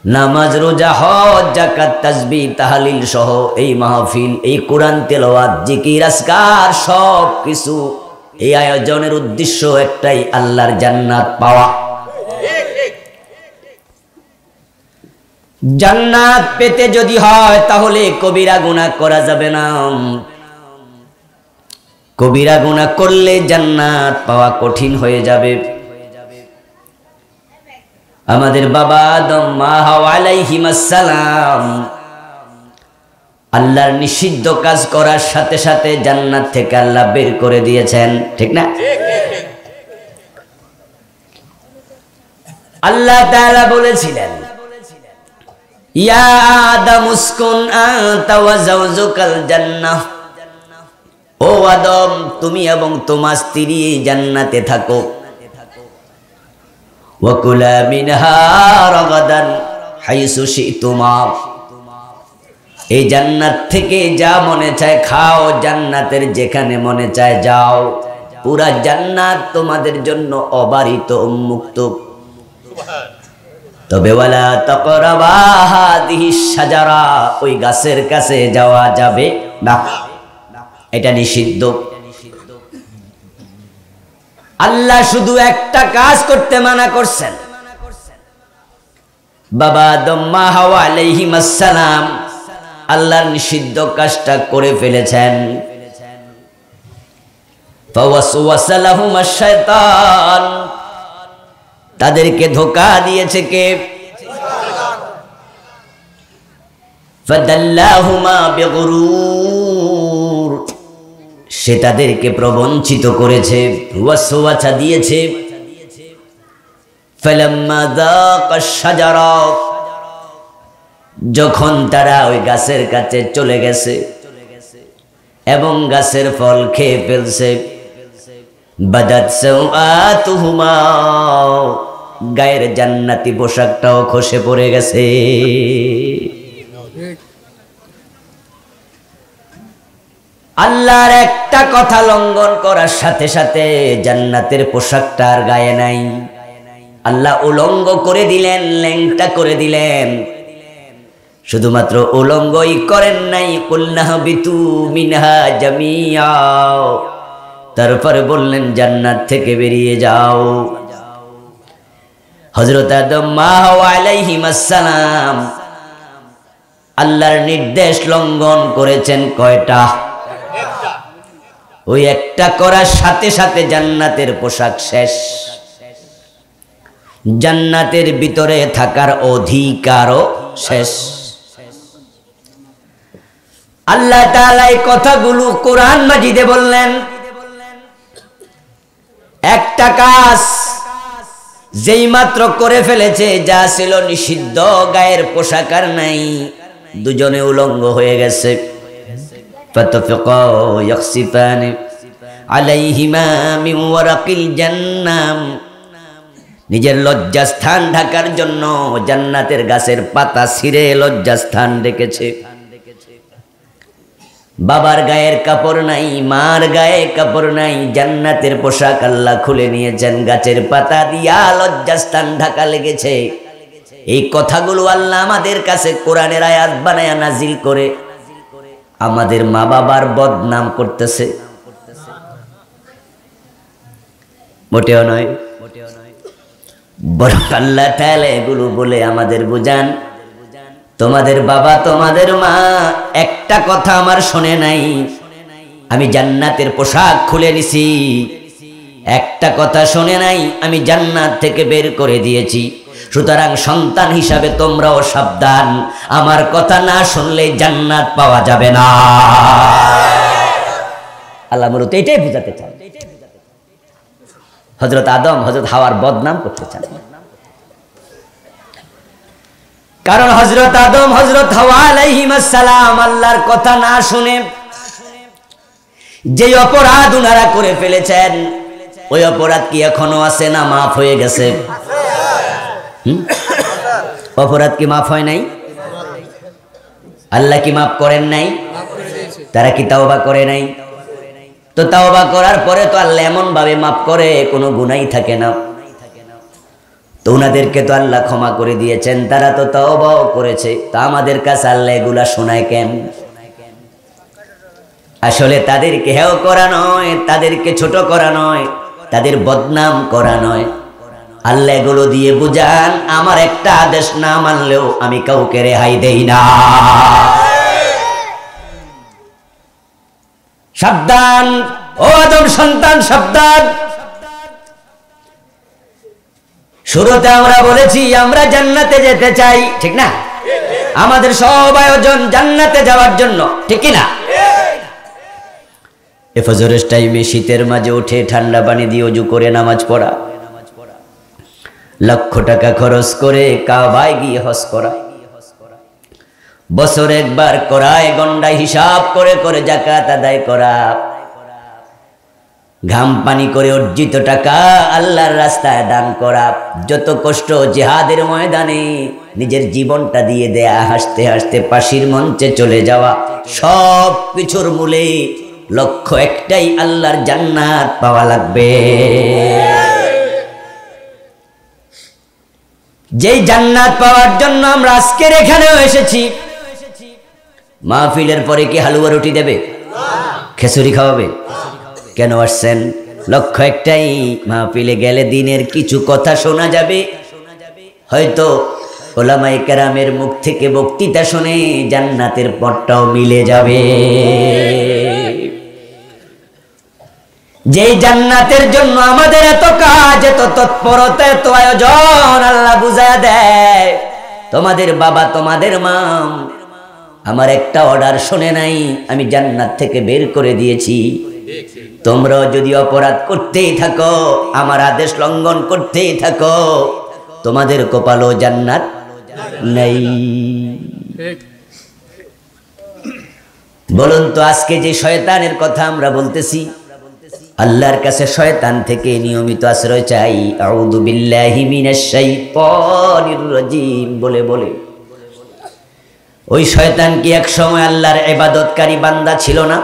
নামাজ, রোজা, হজ, যাকাত, তাসবিহ, তাহলিল সহ এই মাহফিল, এই কোরআন তেলাওয়াত, জিকির, আজকার সব কিছু, এই আয়োজনের উদ্দেশ্য একটাই, আল্লাহর জান্নাত পাওয়া। জান্নাত পেতে যদি হয় তাহলে কবিরা গুনাহ করা যাবে না। কবিরা গুনাহ করলে জান্নাত পাওয়া কঠিন হয়ে যাবে। আমাদের বাবা আদম মা হাওয়া আলাইহিমাস সালাম আল্লাহর নিষিদ্ধ কাজ করার সাথে সাথে জান্নাত থেকে আল্লাহ বের করে দিয়েছেন, ঠিক না? আল্লাহ তাআলা বলেছিলেন, ইয়া আদম উসকুন আনতা ওয়া যাওজুকাল জান্নাহ, ও আদম তুমি এবং তোমার স্ত্রী জান্নাতে থাকো। ওয়া কুলা মিনহা রাগাদান হাইসু শিতুমা, এই জান্নাত থেকে যা মনে চায় খাও, জান্নাতের যেখানে মনে চায় যাও। পুরা জান্নাত তোমাদের জন্য অবারিত, উন্মুক্ত। তবে ওয়ালা তাকরাবা হাদিহিস শাজারা, ওই গাছের কাছে যাওয়া যাবে না, এটা নিষিদ্ধ। আল্লাহ শুধু একটা কাজ করতে মানা করছেন। বাবা আদম মা হাওয়া আলাইহিমাস সালাম আল্লাহর নিষিদ্ধ কাজটা করে ফেলেছেন। ফাওয়াসওয়াসা লাহুমাশ শায়তান, তাদেরকে ধোঁকা দিয়েছে কে? ফাদাল্লাহুমা বিগুরুর, সে তাদেরকে প্রবঞ্চিত করেছে, ওয়াসওয়াসা দিয়েছে। ফালাম্মা যাকাশ শাজারা, যখন তারা ওই গাছের কাছে চলে গেছে, এবং গাছের ফল খেয়ে ফেলছে। বাদাত সাওআতুহুমা, গায়ের জান্নাতি পোশাকটাও খসে পড়ে গেছে। আল্লাহর একটা কথা লঙ্ঘন করার সাথে সাথে জান্নাতের পোশাকটা আর গায়ে নাই। আল্লাহ উলঙ্গ করে দিলেন, ল্যাংটা করে দিলেন। শুধুমাত্র উলঙ্গই করেন নাই, কুলনাহ বিতু মিনহা জামিয়া, তারপরে বললেন জান্নাত থেকে বেরিয়ে যাও। হযরত আদম আলাইহিস সালাম আল্লাহর নির্দেশ লঙ্ঘন করেছেন কয়টা? ওই একটা করার সাথে সাথে জান্নাতের পোশাক শেষ, জান্নাতের ভিতরে থাকার অধিকারও শেষ। আল্লাহ তাআলা এই কথাগুলো কোরআন মাজিদে বললেন। একটা কাজ যেই মাত্র করে ফেলেছে, যা ছিল নিষিদ্ধ, গায়ের পোশাক আর নাই, দুজনে উলঙ্গ হয়ে গেছে। ফাতাফিকা ইয়াখসিফানি আলাইহিমা মিন ওয়ারাকিল জান্নাম, নিজের লজ্জাস্থান ঢাকার জন্য জান্নাতের গাছের পাতা ছিঁড়ে লজ্জাস্থান রেখেছে। বাবার গায়ের কাপড় নাই, মার গায়ে কাপড় নাই, জান্নাতের পোশাক আল্লাহ খুলে নিয়েছেন, গাছের পাতা দিয়া লজ্জাস্থান ঢাকা লেগেছে। এই কথাগুলো আল্লাহ আমাদের কাছে কোরআনের আয়াত বানায়া নাজিল করে আমাদের মা বাবার বদনাম করতেছে। মোটেও নয়, বরং আল্লাহ তাআলা এগুলো বলে আমাদের বুঝান, তোমাদের বাবা তোমাদের মা একটা কথা আমার শোনে নাই, আমি জান্নাতের পোশাক খুলে নিছি। একটা কথা শোনে নাই, আমি জান্নাত থেকে বের করে দিয়েছি। সুতরাং সন্তান হিসাবে তোমরাও সাবধান, আমার কথা না শুনলে জান্নাত পাওয়া যাবে না। আল্লাহ মূলত এটাই বুঝাতে চান। হযরত আদম হযরত হাওয়ার বদনাম করতে চান, কারণ হযরত আদম হযরত হাওয়া আলাইহিস সালাম আল্লাহর কথা না শুনে যে অপরাধ উনারা করে ফেলেছেন, ওই অপরাধ কি এখনো আছে না মাফ হয়ে গেছে? অপরাধ কি মাফ হয় নাই? আল্লাহ কি মাফ করেন নাই? তারা কি তাওবা করে নাই? তো তাওবা করার পরে তো আল্লাহ এমন ভাবে মাফ করে কোনো গুনাহই থাকে না। তো উনাদেরকে তো আল্লাহ ক্ষমা করে দিয়েছেন, তারা তো তাওবাও করেছে। তা আমাদের কাছে আল্লাহ এগুলা শোনায় কেন? আসলে তাদেরকে হেয় করা নয়, তাদেরকে ছোট করা নয়, তাদের বদনাম করা নয়। আল্লাহ এগুলো দিয়ে বুঝান, আমার একটা আদেশ না মানলেও আমি কাউকে রেহাই দেই না। সাবধান ও আদম সন্তান, সাবধান। শুরুতে আমরা বলেছি আমরা জান্নাতে যেতে চাই, ঠিক না? আমাদের সব আয়োজন জান্নাতে যাওয়ার জন্য, ঠিক না? এ ফজরের টাইমে শীতের মাঝে উঠে ঠান্ডা পানি দিয়ে ওযু করে নামাজ পড়া, লক্ষ টাকা খরচ করে কাবায় গিয়ে হজ করা, বছরে একবার করায় গন্ডায় হিসাব করে করে যাকাত আদায় করা, ঘাম পানি করে অর্জিত টাকা আল্লাহর রাস্তায় দান করা, যত কষ্ট জিহাদের ময়দানে নিজের জীবনটা দিয়ে দেয়া, হাসতে হাসতে ফাঁসির মঞ্চে চলে যাওয়া, সব কিছুর মূলে লক্ষ্য একটাই, আল্লাহর জান্নাত পাওয়া লাগবে। যেই জান্নাত পাওয়ার জন্য আমরা আজকের এখানেও এসেছি। মাহফিলের পরে কি হালুয়া রুটি দেবে? খিচুড়ি খাওয়াবে? কেন আসছেন? লক্ষ্য একটাই, মাহফিলে গেলে দিনের কিছু কথা শোনা যাবে, হয়তো ওলামায়ে কেরামের মুখ থেকে বক্তৃতা শুনে জান্নাতের পথটাও মিলে যাবে। যেই জান্নাতের জন্য আমাদের এত কাজ, এত তৎপরতা, এত আয়োজন, আল্লাহ বুঝায়া দেয়, তোমাদের বাবা তোমাদের মা আমার একটা অর্ডার শোনে নাই, আমি জান্নাত থেকে বের করে দিয়েছি। তোমরাও যদি অপরাধ করতেই থাকো, আমার আদেশ লঙ্ঘন করতেই থাকো, তোমাদের কপালও জান্নাত নেই। বলুন তো আজকে যে শয়তানের কথা আমরা বলতেছি, আল্লাহর কাছে শয়তান থেকে নিয়মিত আশ্রয় চাই। আউযু বিল্লাহি মিনাশ শাইতানির রাজিম বলে বলে ওই শয়তান কি এক সময় আল্লাহর ইবাদতকারী বান্দা ছিল না?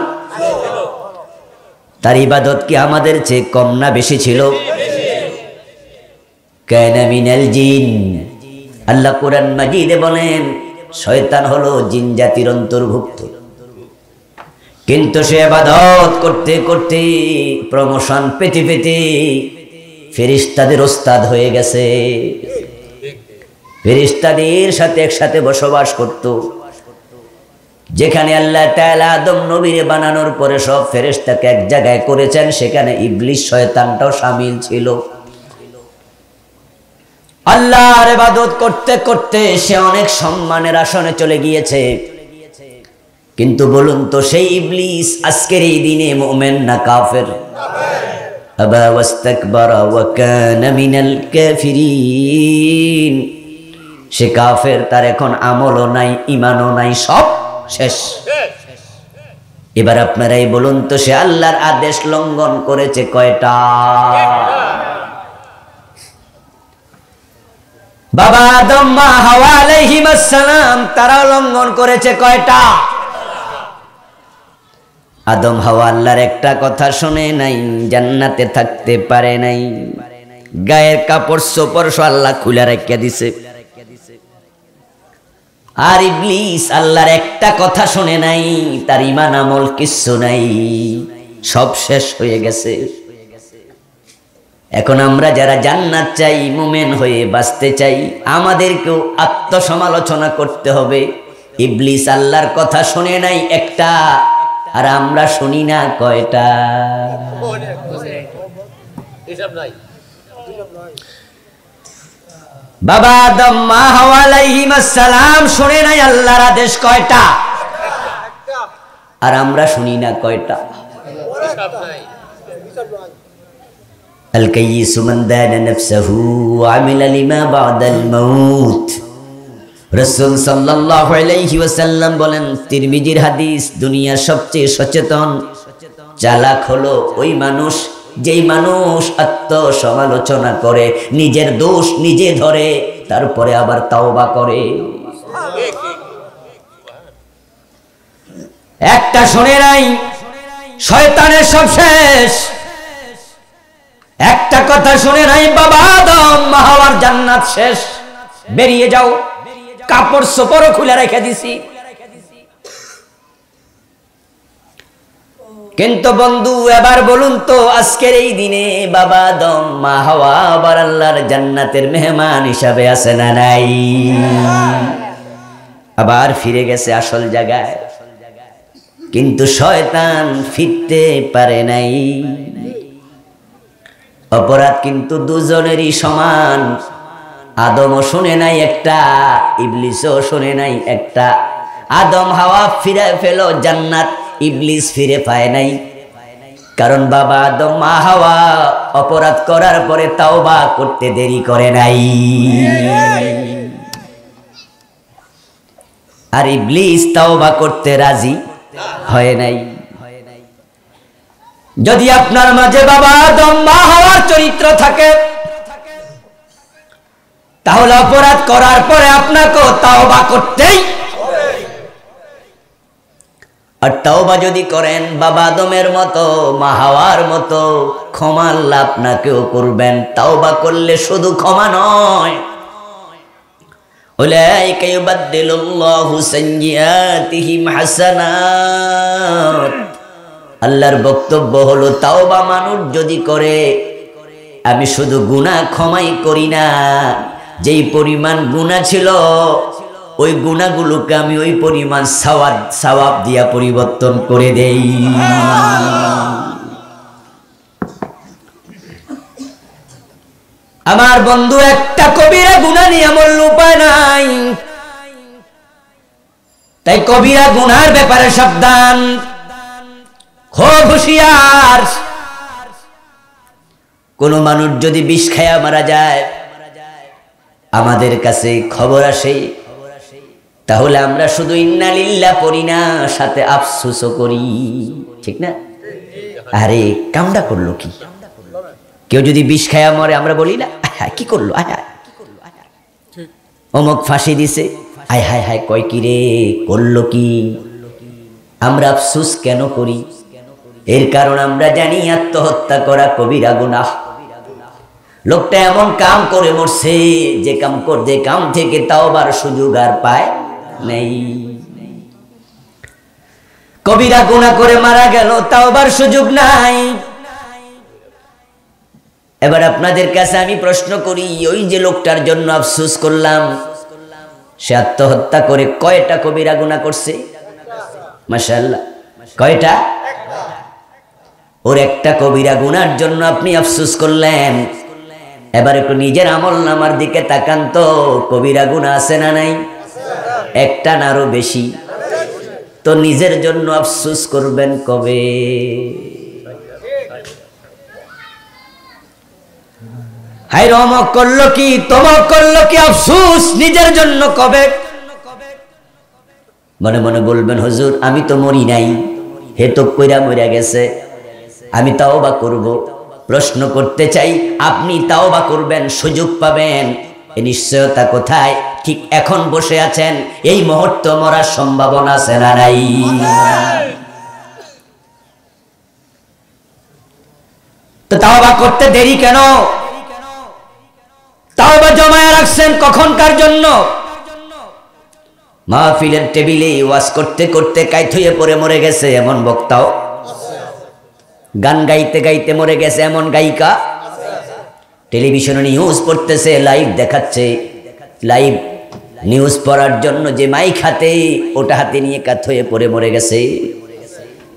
তার ইবাদত কি আমাদের চেয়ে কম না বেশি ছিল? কানা মিনাল জিন, আল্লাহ কোরআন মাজিদে বলেন শয়তান হলো জিন জাতির অন্তর্ভুক্ত। কিন্তু সে ইবাদত করতে করতে প্রমোশন পেতে পেতে ফেরেশতাদের ওস্তাদ হয়ে গেছে। ফেরেশতাদের সাথে একসাথে বসবাস করত। যেখানে আল্লাহ তাআলা আদম নবীরে বানানোর পরে সব ফেরেশতাকে এক জায়গায় করেছেন, সেখানে ইবলিস শয়তানটাও শামিল ছিল। আল্লাহর ইবাদত করতে করতে সে অনেক সম্মানের আসনে চলে গিয়েছে। কিন্তু বলুন তো সেই ইবলিস আজকের এই দিনে মুমিন না কাফের? আবা ওয়াস্তাকবারা ওয়া কানা মিনাল কাফিরিন। সে কাফের, তার এখন আমলও নাই, ঈমানও নাই, সব শেষ। এবার আপনারাই বলুন তো সে আল্লাহর আদেশ লঙ্ঘন করেছে কয়টা? বাবা আদম মা হাওয়া আলাইহিস সালাম তারা লঙ্ঘন করেছে কয়টা? আদম হাওয়া আল্লাহর একটা কথা শুনে নাই, জান্নাতে থাকতে পারে নাই। গায়ের কাপড় চোপড় আল্লাহ খুলে রেখে দিছে। আর ইবলিস আল্লাহর একটা কথা শুনে নাই, তার ঈমান আমল কিচ্ছু নাই, সব শেষ হয়ে গেছে। এখন আমরা যারা জান্নাত চাই, মুমিন হয়ে বাঁচতে চাই, আমাদেরকেও আত্মসমালোচনা করতে হবে। ইবলিস আল্লাহর কথা শুনে নাই একটা, আর আমরা শুনি না কয়টা? বাবা আদম মা হাওয়া আলাইহিস সালাম শুনে নাই আল্লাহর আদেশ কয়টা? আর আমরা শুনি না কয়টা? আল কাইয়িসু মান দানা নাফসাহু ওয়া আমিলা লিমা বাদাল মাউত। রাসূল সাল্লাল্লাহু আলাইহি ওয়াসাল্লাম বলেন, তিরমিজির হাদিস, দুনিয়ার সবচেয়ে সচেতন চালাক হলো ওই মানুষ যেই মানুষ আত্মসমালোচনা করে, নিজের দোষ নিজে ধরে, তারপরে আবার তাওবা করে। একটা শুনে নাই, শয়তানের সব শেষ। একটা কথা শুনে নাই, বাবা আদম মা হাওয়ার জান্নাত শেষ, বেরিয়ে যাও, কাপড় চোপড়ও খুলে রেখে দিছি। কিন্তু বন্ধু এবার বলুন তো আজকের এই দিনে বাবা আদম মা হাওয়া আবার আল্লাহর জান্নাতের মেহমান হিসাবে আছে না নাই? আবার ফিরে গেছে আসল জায়গায়, কিন্তু শয়তান ফিরতে পারে নাই। অপরাধ কিন্তু দুজনেরই সমান। আদমও শুনে নাই একটা, ইবলিসও শুনে নাই একটা। আদম হাওয়া ফিরে ফেল জান্নাত, ইবলিস ফিরে পায় নাই। কারণ বাবা আদম মা হাওয়া অপরাধ করার পরে তাওবা করতে দেরি করে নাই। আর ইবলিস তাওবা করতে রাজি হয় নাই। যদি আপনার মাঝে বাবা আদম মা হাওয়ার চরিত্র থাকে, তাহলে অপরাধ করার পরে আপনাকেও তাওবা করতেই। আর তাওবা যদি করেন বাবা আদমের মতো মা হাওয়ার মতো, ক্ষমা আল্লাহ আপনাকেও করবেন। তাওবা করলে শুধু ক্ষমা নয়, উলাইকা ইউবাদদিলুল্লাহু সাইয়্যাতিহিম হাসানাত। আল্লাহর বক্তব্য হলো তাওবা মানুষ যদি করে, আমি শুধু গুনাহ ক্ষমাই করি না, যেই পরিমাণ গুনাহ ছিল ওই গুনাহগুলোকে আমি ওই পরিমাণ সওয়াব দিয়া পরিবর্তন করে দেই। আমার বন্ধু, একটা কবিরা গুনাহ নিয়ে মূল্য উপায় নাই, তাই কবিরা গুনার ব্যাপারে সাবধান, খুব হুঁশিয়ার। কোন মানুষ যদি বিষ খায়া মারা যায়, আমাদের কাছে খবর আসে, তাহলে আমরা শুধু ইন্না লিল্লাহ পড়ি না, সাথে আফসোসও করি, ঠিক না? আরে কামটা করলো কি? কেউ যদি বিষ খায়া মরে আমরা বলি না কি করলো, অমুক ফাঁসি দিছে, আয় হায় হায় কয় কি রে, করলো কি? আমরা আফসোস কেন করি? এর কারণ আমরা জানি আত্মহত্যা করা কবিরা গুনাহ। লোকটা এমন কাম করে মরছে যে কাম থেকে তাওবার সুযোগ আর পায় নেই। কবিরা গুনাহ করে মারা গেল, তাওবার সুযোগ নাই। এবার আপনাদের কাছে আমি প্রশ্ন করি, ওই যে লোকটার জন্য আফসোস করলাম, সে আত্মহত্যা করে কয়টা কবিরা গুনাহ করছে? মাশাআল্লাহ, কয়টা? ওর একটা কবিরা গুনার জন্য আপনি আফসোস করলেন। এবার একটু নিজের আমলনামার দিকে তাকান তো, কবিরা গুনাহ আছে না নাই? একটা না আরো বেশি? তো নিজের জন্য আফসোস করবেন কবে? হায় রমক করলো কি, তমক করলো কি, আফসোস নিজের জন্য কবে? মনে মনে বলবেন, হুজুর আমি তো মরি নাই, হে তো কইরা মরিয়া গেছে, আমি তাওবা করব। প্রশ্ন করতে চাই, আপনি তাওবা করবেন, সুযোগ পাবেন, এই নিশ্চয়তা কোথায়? ঠিক এখন বসে আছেন, এই মুহূর্তে মরার সম্ভাবনা আছে না নাই? তো তাওবা করতে দেরি কেন? তাওবা জমায়ে রাখছেন কখনকার জন্য? মাহফিলের টেবিলে ওয়াজ করতে করতে কাইত হয়ে পড়ে মরে গেছে এমন বক্তাও, গান গাইতে গাইতে মরে গেছে এমন গায়িকা, টেলিভিশনে নিউজ পড়তেছে, লাইভ দেখাচ্ছে, লাইভ নিউজ পড়ার জন্য যে মাইক হাতে, ওটা হাতে নিয়ে কাত হয়ে পড়ে মরে গেছে।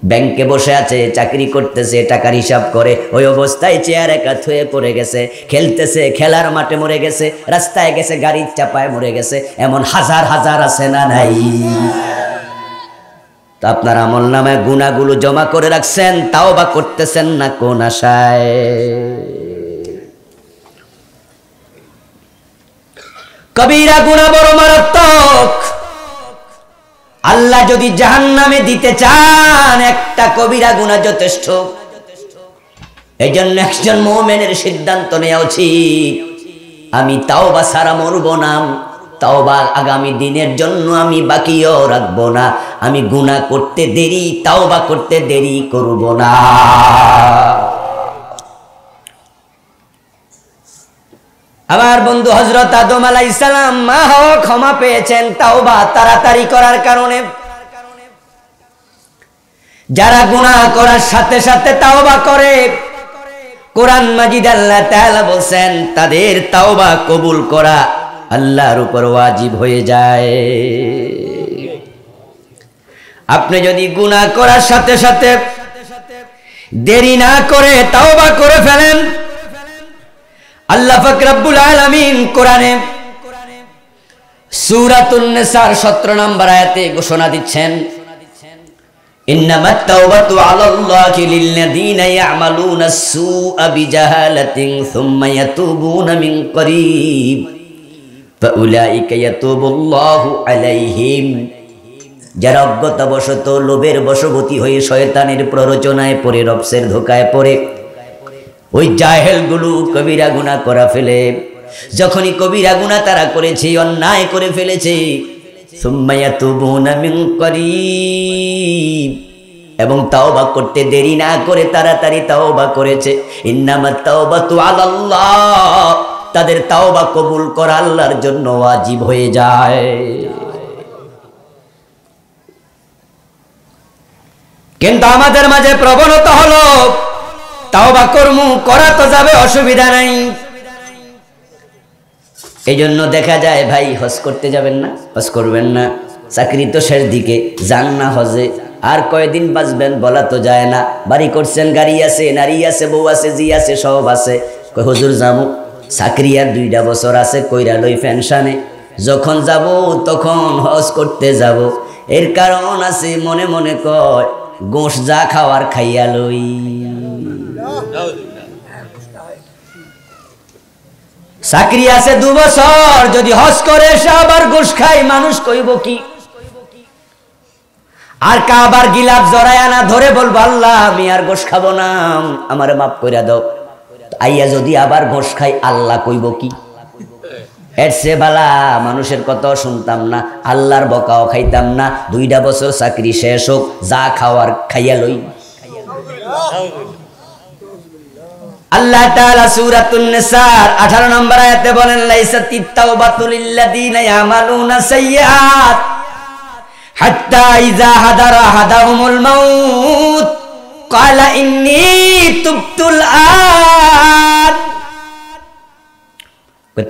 ব্যাংকে বসে আছে, চাকরি করতেছে, টাকার হিসাব করে, ওই অবস্থায় চেয়ারে কাত হয়ে পড়ে গেছে। খেলতেছে, খেলার মাঠে মরে গেছে, রাস্তায় গেছে, গাড়ির চাপায় মরে গেছে, এমন হাজার হাজার আছে না নাই? তো আপনার আমলনামায় গুনাহগুলো জমা করে রাখছেন, তাওবা করতেছেন না কোন আশায়? কবিরা গুনাহ বড় মারাত্মক। আল্লাহ যদি জাহান্নামে দিতে চান, একটা কবিরা গুনাহ যথেষ্ট। এই জন্য একজন মুমিনের সিদ্ধান্ত নেওয়া উচিত, আমি তাওবা ছাড়া মরব না, তাওবা আগামী দিনের জন্য আমি বাকিও রাখবো না, আমি গুনাহ করতে দেরি, তাওবা করতে দেরি করব না। আমার বন্ধু হযরত আদম আলাইহিস সালাম মা হাওয়া ক্ষমা পেয়েছেন তাওবা তাড়াতাড়ি করার কারণে। যারা গুনাহ করার সাথে সাথে তাওবা করে, কোরআন মাজিদ আল্লাহ তাআলা বলেন তাদের তাওবা কবুল করা আল্লাহর উপর ওয়াজিব হয়ে যায়। আপনি যদি গুনাহ করার সাথে সাথে দেরি না করে তাওবা করে ফেলেন, আল্লাহ পাক রব্বুল আলামিন কোরআনে সূরাতুন নিসার 17 নম্বর আয়াতে ঘোষণা দিচ্ছেন, ইন্নামাত তাওবাতু আলাল্লাহি লিল্লাযীনা ইয়ামালুনাস সুআ বিজাহালাতিন সুম্মা ইয়াতুবুনা মিন করিব ফাউলাইকা ইয়াতুবুল্লাহু আলাইহিম। যারা অজ্ঞতাবশত লোভের বশবর্তী হয়ে শয়তানের প্ররোচনায় পড়ে, নফসের ধোঁকায় পড়ে, ওই জাহেলগুলো কবিরা গুনাহ করা ফেলে। যখনই কবিরা গুনাহ তারা করেছে, অন্যায় করে ফেলেছে, সুম্মা ইয়াতুবুনা মিন করিব, এবং তাওবা করতে দেরি না করে তাড়াতাড়ি তাওবা করেছে, ইন্নামাত তাওবাতু আলাল্লাহ, তাদের তাওবা কবুল করা আল্লাহর জন্য ওয়াজিব হয়ে যায়। কিন্তু আমাদের মাঝে প্রবণতা হলো তাওবা করমু, করা তো যাবে, অসুবিধা নাই। এই জন্য দেখা যায় ভাই হজ করতে যাবেন না, হজ করবেন না, চাকরি তো শেষ দিকে, যান না হজে, আর কয়দিন বাঁচবেন বলা তো যায় না। বাড়ি করছেন, গাড়ি আছে, নারী আছে, বউ আছে, জি আছে, সব আছে, কই হুজুর যামু, চাকরি আর 2টা বছর আছে, কইরা লই পেনশনে, যখন যাব তখন হজ করতে যাব। এর কারণ আছে, মনে মনে কয় গোশ যা খাওয়ার খাইয়া লই। চাকরি আছে 2 বছর, যদি হজ করে এসে আবার ঘুষ খায়, মানুষ কইব কি? আর কাবার গিলাফ জড়ায় না ধরে বলবো আল্লাহ আমি আর ঘুষ খাবো না, আমারে মাফ করে দাও। আইয়া যদি আবার ঘুষ খাই, আল্লাহ কইব কি? এর চেয়ে বালা মানুষের কথাও শুনতাম না, আল্লাহর বকাও খাইতাম না। 2টা বছর চাকরি শেষ হোক, যা খাওয়ার খাইয়া লই। আল্লাহ তাআলা সূরাতুন নিসার 18 নম্বর আয়াতে বলেন, লাইসাতিত তাওবাতু লিল্লাযিনা ইয়ামালুনা সাইয়্যাত হাত্তা ইযা হাদারা আহাদাহুমুল মাউত ক্বালা ইন্নী তুবতুল আন।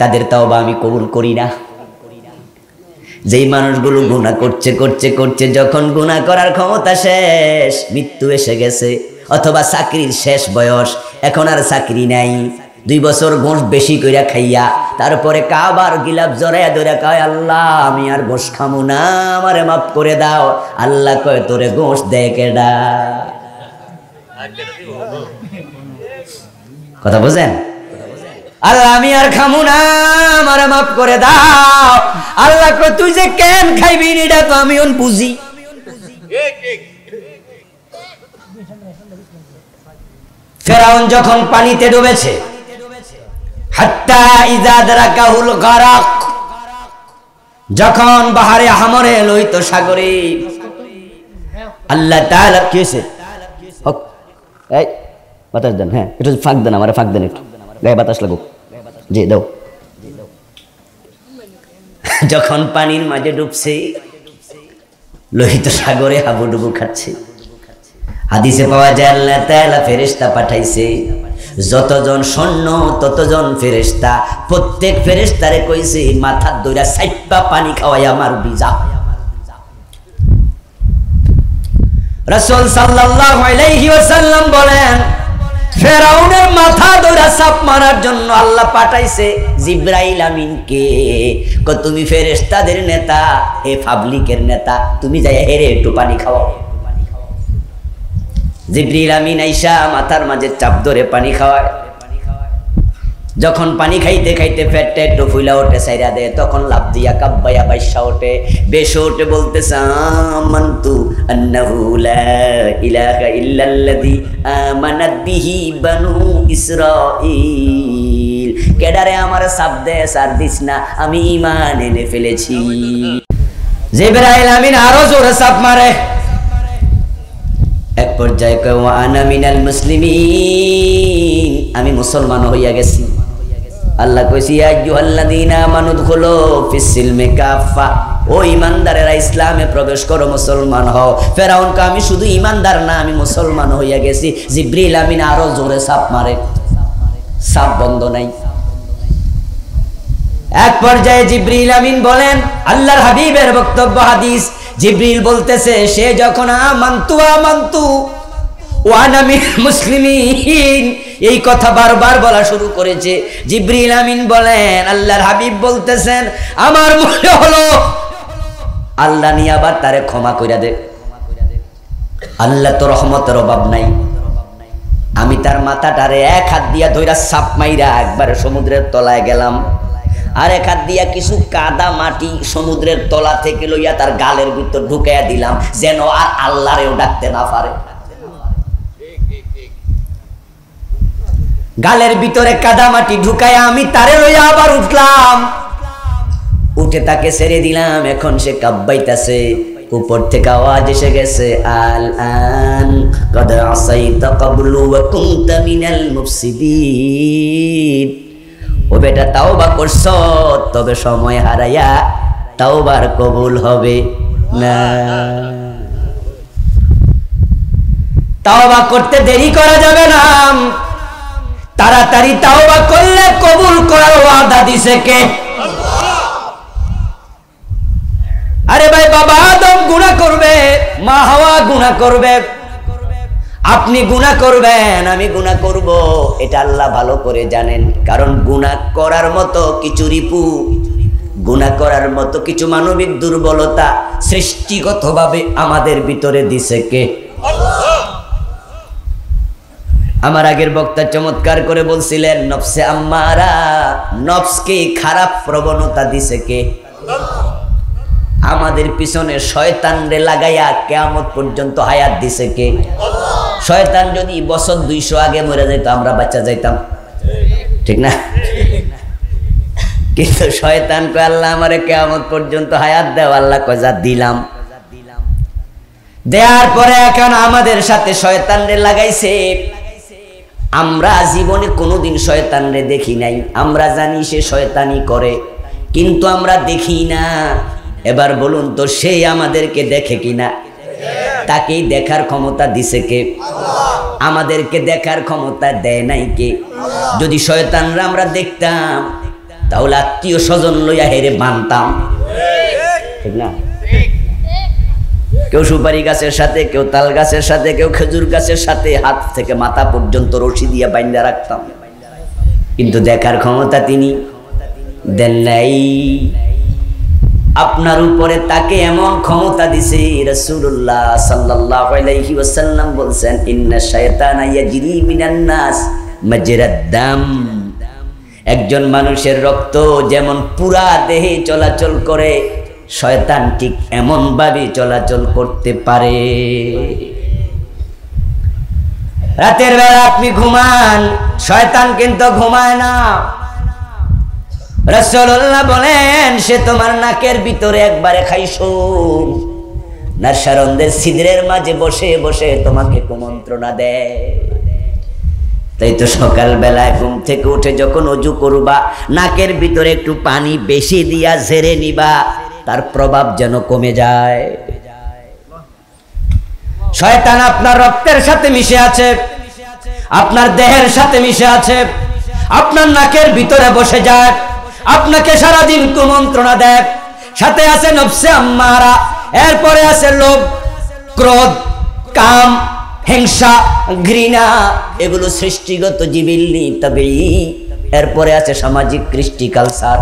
তাদের তাওবা আমি কবুল করি না। যেই মানুষগুলো গুনাহ করছে করছে করছে, যখন গুনাহ করার ক্ষমতা শেষ, মৃত্যু এসে গেছে, অথবা চাকরির শেষ বয়স, এখন আর চাকরি নাই, 2 বছর ঘুষ বেশি কইরা খাইয়া, তারপরে কাবার গিলাফ জড়াইয়া ধরে কয় আল্লাহ আমি আর ঘুষ খামু না, আমারে মাফ করে দাও। আল্লাহ কয় তোরে ঘুষ দেয় কেডা? কথা বুঝেন? আল্লাহ আমি আর খামু না, আমারে মাফ করে দাও। আল্লাহ কয় তুই যে কেন খাইবি এটা তো আমি বুঝি। ফেরাউন যখন পানিতে ডুবেছে, হাত্তা ইযা আদরাকাহুল গারাক, যখন বাহারে হামরে লোহিত সাগরে, আল্লাহ তাআলা কি হইছে? এই বাতাস দেন, হ্যাঁ একটু ফাঁক দেন, আমারে ফাঁক দেন, একটু গায়ে বাতাস লাগুক। জি দাও। যখন পানির মাঝে ডুবছে, লোহিত সাগরে হাবুডুবু খাচ্ছে, হাদিসে পাওয়া যায় আল্লাহ তাআলা ফেরেশতা পাঠাইছে, যতজন সৈন্য ততজন ফেরেশতা, প্রত্যেক ফেরেশতারে কইছে মাথার দইরা সাইপা পানি খাওয়াই আমার বিজা। রাসূল সাল্লাল্লাহু আলাইহি ওয়াসাল্লাম বলেন, ফেরাউনের মাথা দইরা চাপ মারার জন্য আল্লাহ পাঠাইছে জিবরাইল আমিনকে। তুমি ফেরেশতাদের নেতা, হে পাবলিকের নেতা, তুমি যাই হেরে একটু পানি খাওয়াও। জিবরিল আমিন আইসা মাথার মাঝে চাপ ধরে পানি খাওয়ায়। যখন পানি খাইতে খাইতে পেটটা একটু ফুলা ওঠে, সাইরা দেয়, তখন লাফ দিয়া কাব্বায়া বাইশা ওঠে, বেশে ওঠে, বলতেছে আমানতু আন্নাহু লা ইলাহা ইল্লাল্লাযী আমানাত বিহি বানু ইসরাঈল। কেডারে আমার চাপ দে, সার দিস না, আমি ঈমান এনে ফেলেছি। জিবরাইল আমিন আরো জোরে চাপ মারে। এক পর্যায়ে কয় ওয়া আনা মিনাল মুসলিমিন, আমি মুসলমান হইয়া গেছি। আল্লাহ কইছে ইয়া আইয়ুহাল্লাযীনা আমানু দুখুলু ফিস সিলমি কাফা, ও ঈমানদারেরা ইসলামে প্রবেশ করো, মুসলমান হও। ফেরাউন কয় আমি শুধু ঈমানদার না, আমি মুসলমান হইয়া গেছি। জিবরিল আমিন আরো জোরে চাপ মারে, চাপ বন্ধ নাই। এক পর্যায়ে জিবরিল আমিন বলেন, আল্লাহর হাবিবের বক্তব্য হাদিস, জিবরিল বলতেছে সে যখন আমানতু আমানতু ওয়া আনা মিনাল মুসলিমিন এই কথা বারবার বলা শুরু করেছে, জিবরিল আমিন বলেন আল্লাহর হাবিব বলতেছেন আমার মনে হলো আল্লাহ নিয়ে আবার তারে ক্ষমা কইরা দে। আল্লাহ তো রহমতের অভাব নাই। আমি তার মাথাটারে এক হাত দিয়া ধইরা চাপ মাইরা একবারে সমুদ্রের তলায় গেলাম, আর এক হাত দিয়া কিছু কাদা মাটি সমুদ্রের তলা থেকে লইয়া তার গালের ভিতর ঢুকাইয়া দিলাম, যেন আর আল্লাহরেও ডাকতে না পারে। গালের ভিতরে কাদা মাটি ঢুকাইয়া আমি তারে লইয়া আবার উঠলাম, উঠে তাকে ছেড়ে দিলাম। এখন সে কাব্বাইতাছে, উপর থেকে আওয়াজ এসে গেছে আল আন কদ আসাইতা ক্বাবলু ওয়া কুনতা মিনাল মুফসিদিন। ও বেটা তাওবা করছ, তবে সময় হারাইয়া তাওবার কবুল হবে না। তাওবা করতে দেরি করা যাবে না, তাড়াতাড়ি তাওবা করলে কবুল করার ওয়াদা দিছে কে? আরে ভাই, বাবা আদম গুনাহ করবে, মা হাওয়া গুনাহ করবে, আপনি গুনাহ করবেন, আমি গুনাহ করব, এটা আল্লাহ ভালো করে জানেন। কারণ গুনাহ করার মতো কিছু রিপু, গুনাহ করার মতো কিছু মানবিক দুর্বলতা সৃষ্টিগতভাবে আমাদের ভিতরে দিছে কে? আমার আগের বক্তা চমৎকার করে বলছিলেন, নফসে আম্মারা, নফসকে খারাপ প্রবণতা দিছে কে? আমাদের পিছনে শয়তান রে লাগাইয়া কিয়ামত পর্যন্ত হায়াত দিছে কে? শয়তান যদি বছর 200 আগে মরে যেত আমরা বাচ্চা যাইতাম, ঠিক না? কিন্তু শয়তান কয় আল্লাহ আমারে কিয়ামত পর্যন্ত হায়াত দাও। আল্লাহ কয় যা দিলাম। দেওয়ার পরে এখন আমাদের সাথে শয়তান রে লাগাইছে। আমরা জীবনে কোনোদিন শয়তান রে দেখি নাই, আমরা জানি সে শয়তানি করে, কিন্তু আমরা দেখি না। এবার বলুন তো সে আমাদেরকে দেখে কিনা? তাকেই দেখার ক্ষমতা দিছে কে? আমাদেরকে দেখার ক্ষমতা দেয় নাই কে? যদি শয়তানরা আমরা দেখতাম তাহলে আত্মীয় স্বজন লইয়া হেরে বানতাম, ঠিক না? কেউ সুপারি গাছের সাথে, কেউ তাল গাছের সাথে, কেউ খেজুর গাছের সাথে হাত থেকে মাথা পর্যন্ত রশি দিয়ে বাইন্ধা রাখতাম, কিন্তু দেখার ক্ষমতা তিনি দেন নাই। আপনার উপরে তাকে এমন ক্ষমতা দিছে, রাসূলুল্লাহ সাল্লাল্লাহু আলাইহি ওয়াসাল্লাম বলছেন, ইন্না শায়তানা ইয়াজরি মিনান নাস মাজরাদ দাম। একজন মানুষের রক্ত যেমন পুরা দেহে চলাচল করে, শয়তান ঠিক এমন ভাবে চলাচল করতে পারে। রাতের বেলা আপনি ঘুমান, শয়তান কিন্তু ঘুমায় না। রাসূলুল্লাহ বলেন, সে তোমার নাকের ভিতরে একবারে খাইছো, নাসারন্দের ছিদ্রের মাঝে বসে বসে তোমাকে কুমন্ত্রণা দেয়। তাই তো সকাল বেলায় ঘুম থেকে উঠে যখন ওযু করবা, নাকের ভিতরে একটু পানি বেশি দিয়া ঝেড়ে নিবা, তার প্রভাব যেন কমে যায়। শয়তান আপনার রক্তের সাথে মিশে আছে, আপনার দেহের সাথে মিশে আছে, আপনার নাকের ভিতরে বসে যায়, আপনাকে সারাদিন কুমন্ত্রণা দেয়। সাথে আছে নফসে আম্মারা, এরপরে আছে লোভ, ক্রোধ, কাম, হিংসা, ঘৃণা, এগুলো সৃষ্টিগত জিবিল্লি তাবেই। এরপরে আছে সামাজিক কৃষ্টি কালচার,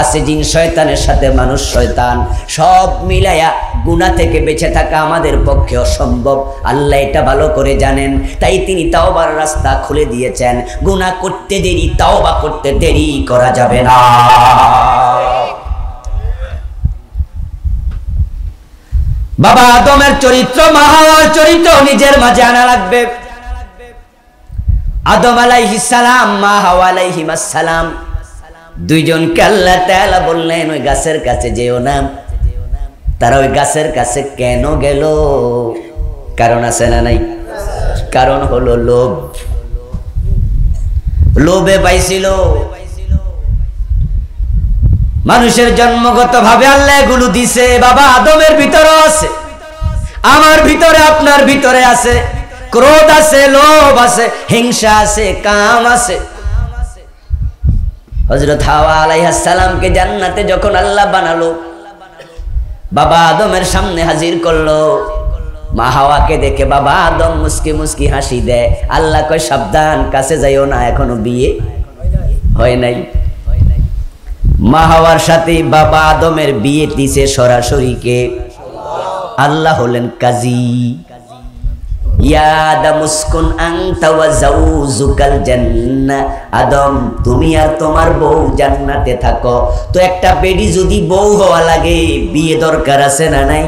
আছে জিন শয়তানের সাথে মানুষ শয়তান। সব মিলায়া গুনাহ থেকে বেঁচে থাকা আমাদের পক্ষে অসম্ভব। আল্লাহ এটা ভালো করে জানেন, তাই তিনি তাওবার রাস্তা খুলে দিয়েছেন। গুনাহ করতে দেরি, তাওবা করতে দেরি করা যাবে না। বাবা আদমের চরিত্র, মা হাওয়ার চরিত্র নিজের মাঝে আনা লাগবে। আদম আলাইহিস সালাম, মা হাওয়া আলাইহিস সালাম, দুইজনকে আল্লাহ তাআলা বললেন ওই গাছের কাছে যেও না। তারা ওই গাছের কাছে কেন গেল? কারণ আছে না নাই? কারণ হলো লোভ। লোভে পাইছিল। মানুষের জন্মগত ভাবে আল্লাহ এগুলো দিছে। বাবা আদমের ভিতরে আছে, আমার ভিতরে, আপনার ভিতরে আছে। ক্রোধ আছে, লোভ আছে, হিংসা আছে, কাম আছে। হযরত হাওয়া আলাইহিস সালামকে জান্নাতে যখন আল্লাহ বানালো, বাবা আদমের সামনে হাজির করলো, মা হাওয়াকে দেখে বাবা আদম মুস্কি মুস্কি হাসি দেয়। আল্লাহ কয় সাবধান, কাছে যাইও না, এখনো বিয়ে হয় নাই। মা হাওয়ার সাথে বাবা আদমের বিয়ে দিছে সরাসরি কে? আল্লাহ হলেন কাজী। ইয়া আদম উসকুন আনতা ওয়া যাওজুকাল জান্নাহ, আদম তুমি আর তোমার বউ জান্নাতে থাকো। তো একটা বেডি যদি বউ হওয়া লাগে, বিয়ে দরকার আছে না নাই?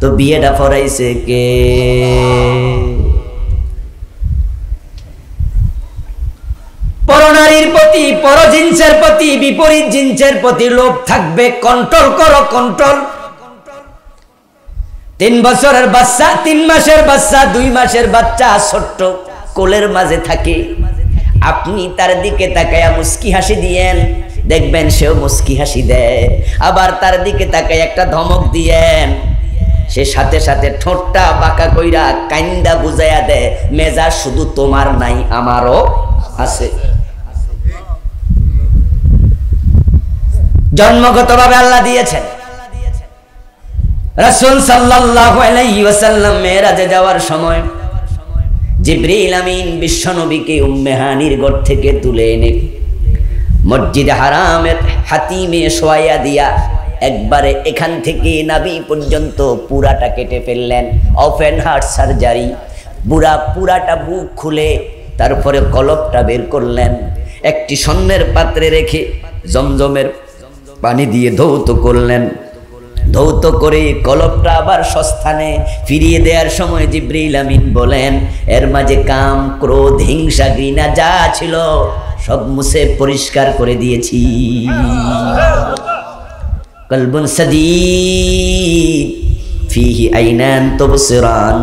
তো বিয়েটা পড়াইছে কে? পরনারীর প্রতি, পর জিনসের প্রতি, বিপরীত জিনসের প্রতি লোভ থাকবে। কন্ট্রোল করো, কন্ট্রোল। 3 বছরের বাচ্চা, 3 মাসের বাচ্চা, 2 মাসের বাচ্চা ছোট্ট কোলের মাঝে থাকে, আপনি তার দিকে তাকায়া মুস্কি হাসি দিয়েন, দেখবেন সেও মুস্কি হাসি দেয়। আবার তার দিকে তাকায় একটা ধমক দিয়েন, সে সাথে সাথে ঠোঁটটা বাঁকা কইরা কাইন্দা বুঝাইয়া দেয়, মেজাজ শুধু তোমার নাই, আমারও আছে। জন্মগতভাবে আল্লাহ দিয়েছেন। রাসূল সাল্লাল্লাহু আলাইহি ওয়াসাল্লাম মেরাজে যাওয়ার সময় জিবরিল আমিন বিশ্বনবীকে উম্মে হানির ঘর থেকে তুলে এনে মসজিদে হারামের হাতিমে শোয়াইয়া দিয়া একবারে এখান থেকে নাভি পর্যন্ত পুরাটা কেটে ফেললেন। ওপেন হার্ট সার্জারি, পুরাটা বুক খুলে তারপরে কলবটা বের করলেন, একটি স্বর্ণের পাত্রে রেখে জমজমের পানি দিয়ে ধৌত করলেন। ধৌত করে কলবটা আবার সস্থানে ফিরিয়ে দেওয়ার সময় জিবরিল আমিন বলেন, এর মাঝে কাম, ক্রোধ, হিংসা, ঘৃণা যা ছিল সব মুছে পরিষ্কার করে দিয়েছি। কলবুন সাদীদ ফিহি আইনান তুবসিরান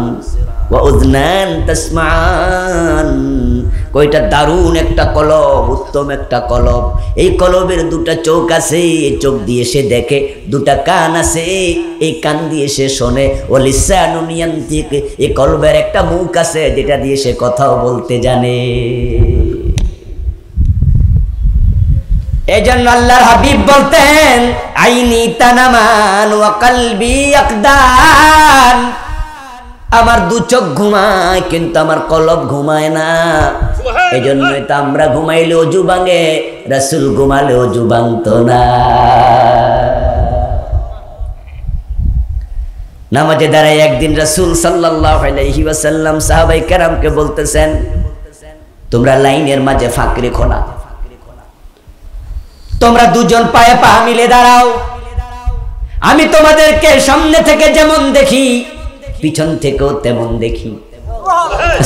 ওয়া উযনান তাসমাআন। কয়টা দারুণ একটা কলব, উত্তম একটা কলব। এই কলবের দুটা চোখ আছে, এই চোখ দিয়ে সে দেখে, দুটা কান আছে, এই কান দিয়ে সে শোনে। ও লিসানুন ইয়ানতিক, এই কলবের একটা মুখ আছে যেটা দিয়ে সে কথাও বলতে জানে। এই জন্য আল্লাহর হাবিব বলতেন, আইনি তানামান ওয়া কলবি ইয়াকদান। আমার দু চোখ ঘুমায় কিন্তু আমার কলব ঘুমায় না। এই জন্যই তো আমরা ঘুমাইলে অজু ভাঙে, রাসূল ঘুমালে অজু ভাঙতো না। নামাজে দাঁড়ায় একদিন রাসূল সাল্লাল্লাহু আলাইহি ওয়াসাল্লাম সাহাবায়ে কেরামকে বলতেছেন, তোমরা লাইনের মাঝে ফাঁক রেখো না, তোমরা দুজন পায়ে পা মিলে দাঁড়াও। আমি তোমাদেরকে সামনে থেকে যেমন দেখি, পিছন থেকেও তেমন দেখি।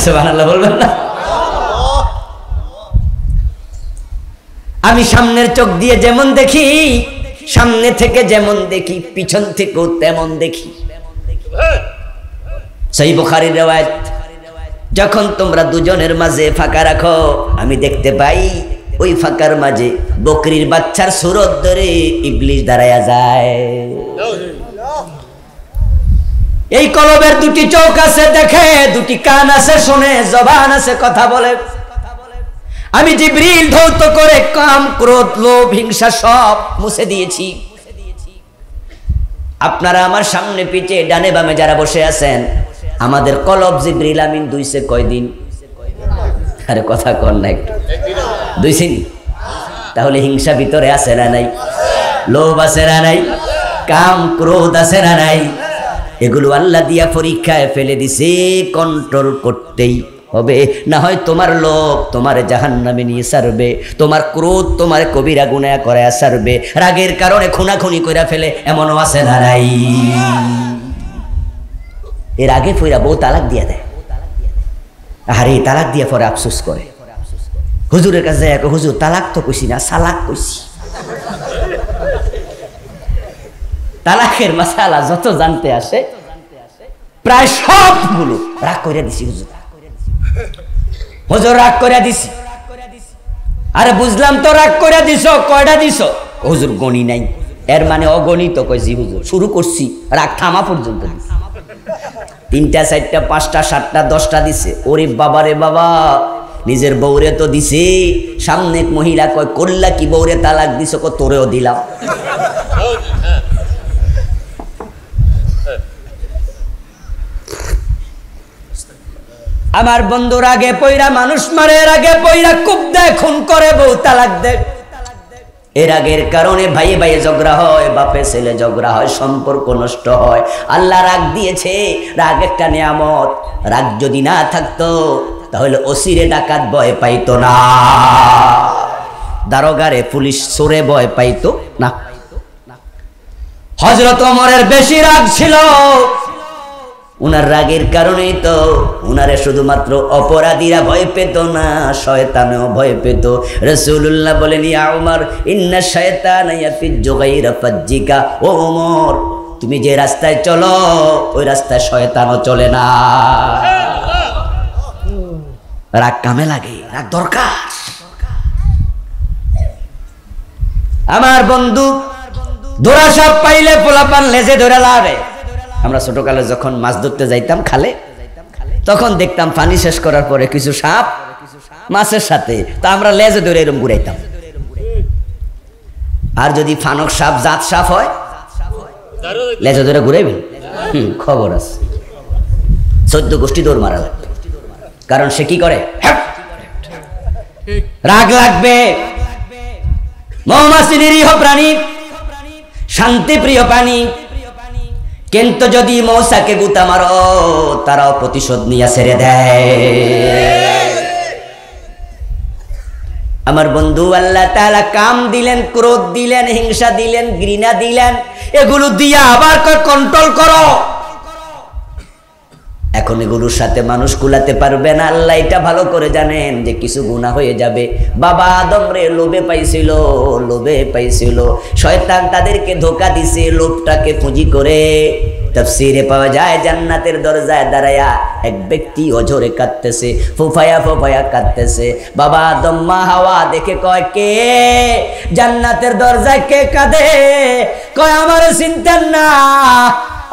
সুবহানাল্লাহ বলবেন না? আমি সামনের চোখ দিয়ে যেমন দেখি, সামনে থেকে যেমন দেখি, পিছন থেকেও তেমন দেখি। সহিহ বুখারীর riwayat, যখন তোমরা দুজনের মাঝে ফাঁকা রাখো, আমি দেখতে পাই ওই ফাঁকার মাঝে বকরির বাচ্চার সুরত ধরে ইবলিস দাঁড়ায়া যায়। এই কলবের দুটি চোখ আছে দেখে, দুটি কান আছে শোনে, জবান আছে কথা বলে। আমি জিবরিল ধৌত করে কাম, ক্রোধ, লোভ, হিংসা সব মুছে দিয়েছি। আপনারা আমার সামনে পিছে ডানে বামে যারা বসে আছেন, আমাদের কলব জিবরিল আমিন দুইছে কয়দিন? আরে কথা কর না একটু, দুইছেন? তাহলে হিংসা ভিতরে আছে না নাই? লোভ আছে না নাই? কাম, ক্রোধ আছে না নাই? এগুলো আল্লাহ দিয়া পরীক্ষায় ফেলে দিছে, কন্ট্রোল করতেই হবে, না হয় তোমার লোভ তোমার জাহান্নামে নিয়ে ছাড়বে, তোমার ক্রোধ তোমার কবিরা গুনাহ করে ছাড়বে, রাগের কারণে খুনাখুনি কইরা ফেলে, এমনও আছে না নাই? এর আগে ফইরা বউ তালাক দিয়া দেয়, আরে তালাক দিয়া পরে আফসোস করে, হুজুরের কাছে যায়, হুজুর তালাক তো কইছি না, সালাক কইছি। তালাকের মাসালা যত জানতে আসে প্রায় সবগুলো রাগ করে দিছি, হুজুর হুজুর রাগ করে দিছি। আরে বুঝলাম তো রাগ করে দিছো, কয়টা দিছো? হুজুর গণি নাই। এর মানে অগণিত কইছি হুজুর, শুরু করছি রাগ থামা পর্যন্ত দিছি। 3টা 4টা 5টা 7টা 10টা দিছে। ওরে বাবা রে বাবা, নিজের বউরে তো দিছে, সামনে এক মহিলা কয় করলা কি বউরে তালাক দিছো? কো তোরেও দিলাম। আমার বন্ধুর আগে পয়রা মানুষ মারে, এর আগে পয়রা কুপ দেয়, খুন করে, বউ তালাক দেয়। এর আগের কারণে ভাই ভাই ঝগড়া হয়, বাপে ছেলে ঝগড়া হয়, সম্পর্ক নষ্ট হয়। আল্লাহ রাগ দিয়েছে, রাগ একটা নিয়ামত। রাগ যদি না থাকতো তাহলে ওসিরে ডাকাত ভয় পাইতো না, দারোগারে পুলিশ চোরে ভয় পাইতো না। হযরত ওমরের বেশি রাগ ছিল, উনার রাগের কারণেই তো উনারে শুধুমাত্র অপরাধীরা ভয় পেত না, শয়তানও ভয় পেত। রাসূলুল্লাহ বলেন, ইয়া উমর ইন্না শায়তানা ইয়াফিজ্জু গায়রা ফাজ্জিকা। ও ওমর, তুমি যে রাস্তায় চলো ওই রাস্তায় শয়তানও চলে না। রাগ কামে লাগে, রাগ দরকার। আমার বন্ধু ধরা সাপ পাইলে পোলাপান লেজে ধরে লাড়ে। আমরা ছোটকালে যখন মাছ ধরতে যাইতাম খালে, তখন দেখতাম পানি শেষ করার পরে কিছু সাপ মাছের সাথে, তা আমরা লেজে ধরে এরকম ঘুরাইতাম। আর যদি ফানক সাপ, জাত সাপ হয়, লেজে ধরে ঘুরাইবেন, খবর আছে। 14 গোষ্ঠী দৌড় মারা লাগবে, কারণ সে কি করে, রাগ লাগবে। মৌমাছি নিরীহ প্রাণী, শান্তিপ্রিয় প্রাণী, কিন্তু যদি মৌসাকে গুতা মারো তারাও প্রতিশোধ নিয়ে ছেড়ে দেয়। আমার বন্ধু, আল্লাহ তাআলা কাম দিলেন, ক্রোধ দিলেন, হিংসা দিলেন, ঘৃণা দিলেন, এগুলো দিয়া আবার কন্ট্রোল করো। এখন এগুলোর সাথে মানুষ কুলাতে পারবে না। আল্লাহ এটা ভালো করে জানেন যে কিছু গুনাহ হয়ে যাবে। বাবা আদম রে লোভে পাইছিল, শয়তান তাদেরকে ধোঁকা দিছে লোভটাকে পুঁজি করে। তাফসীরে পাওয়া যায় জান্নাতের দরজায় দাঁড়ায়া এক ব্যক্তি অঝরে কাঁদতেছে, ফুফায়া কাঁদতেছে। বাবা আদম মা হাওয়া দেখে কয়, কে জান্নাতের দরজায় কে কাঁদে? কয় আমার চিন্তা না।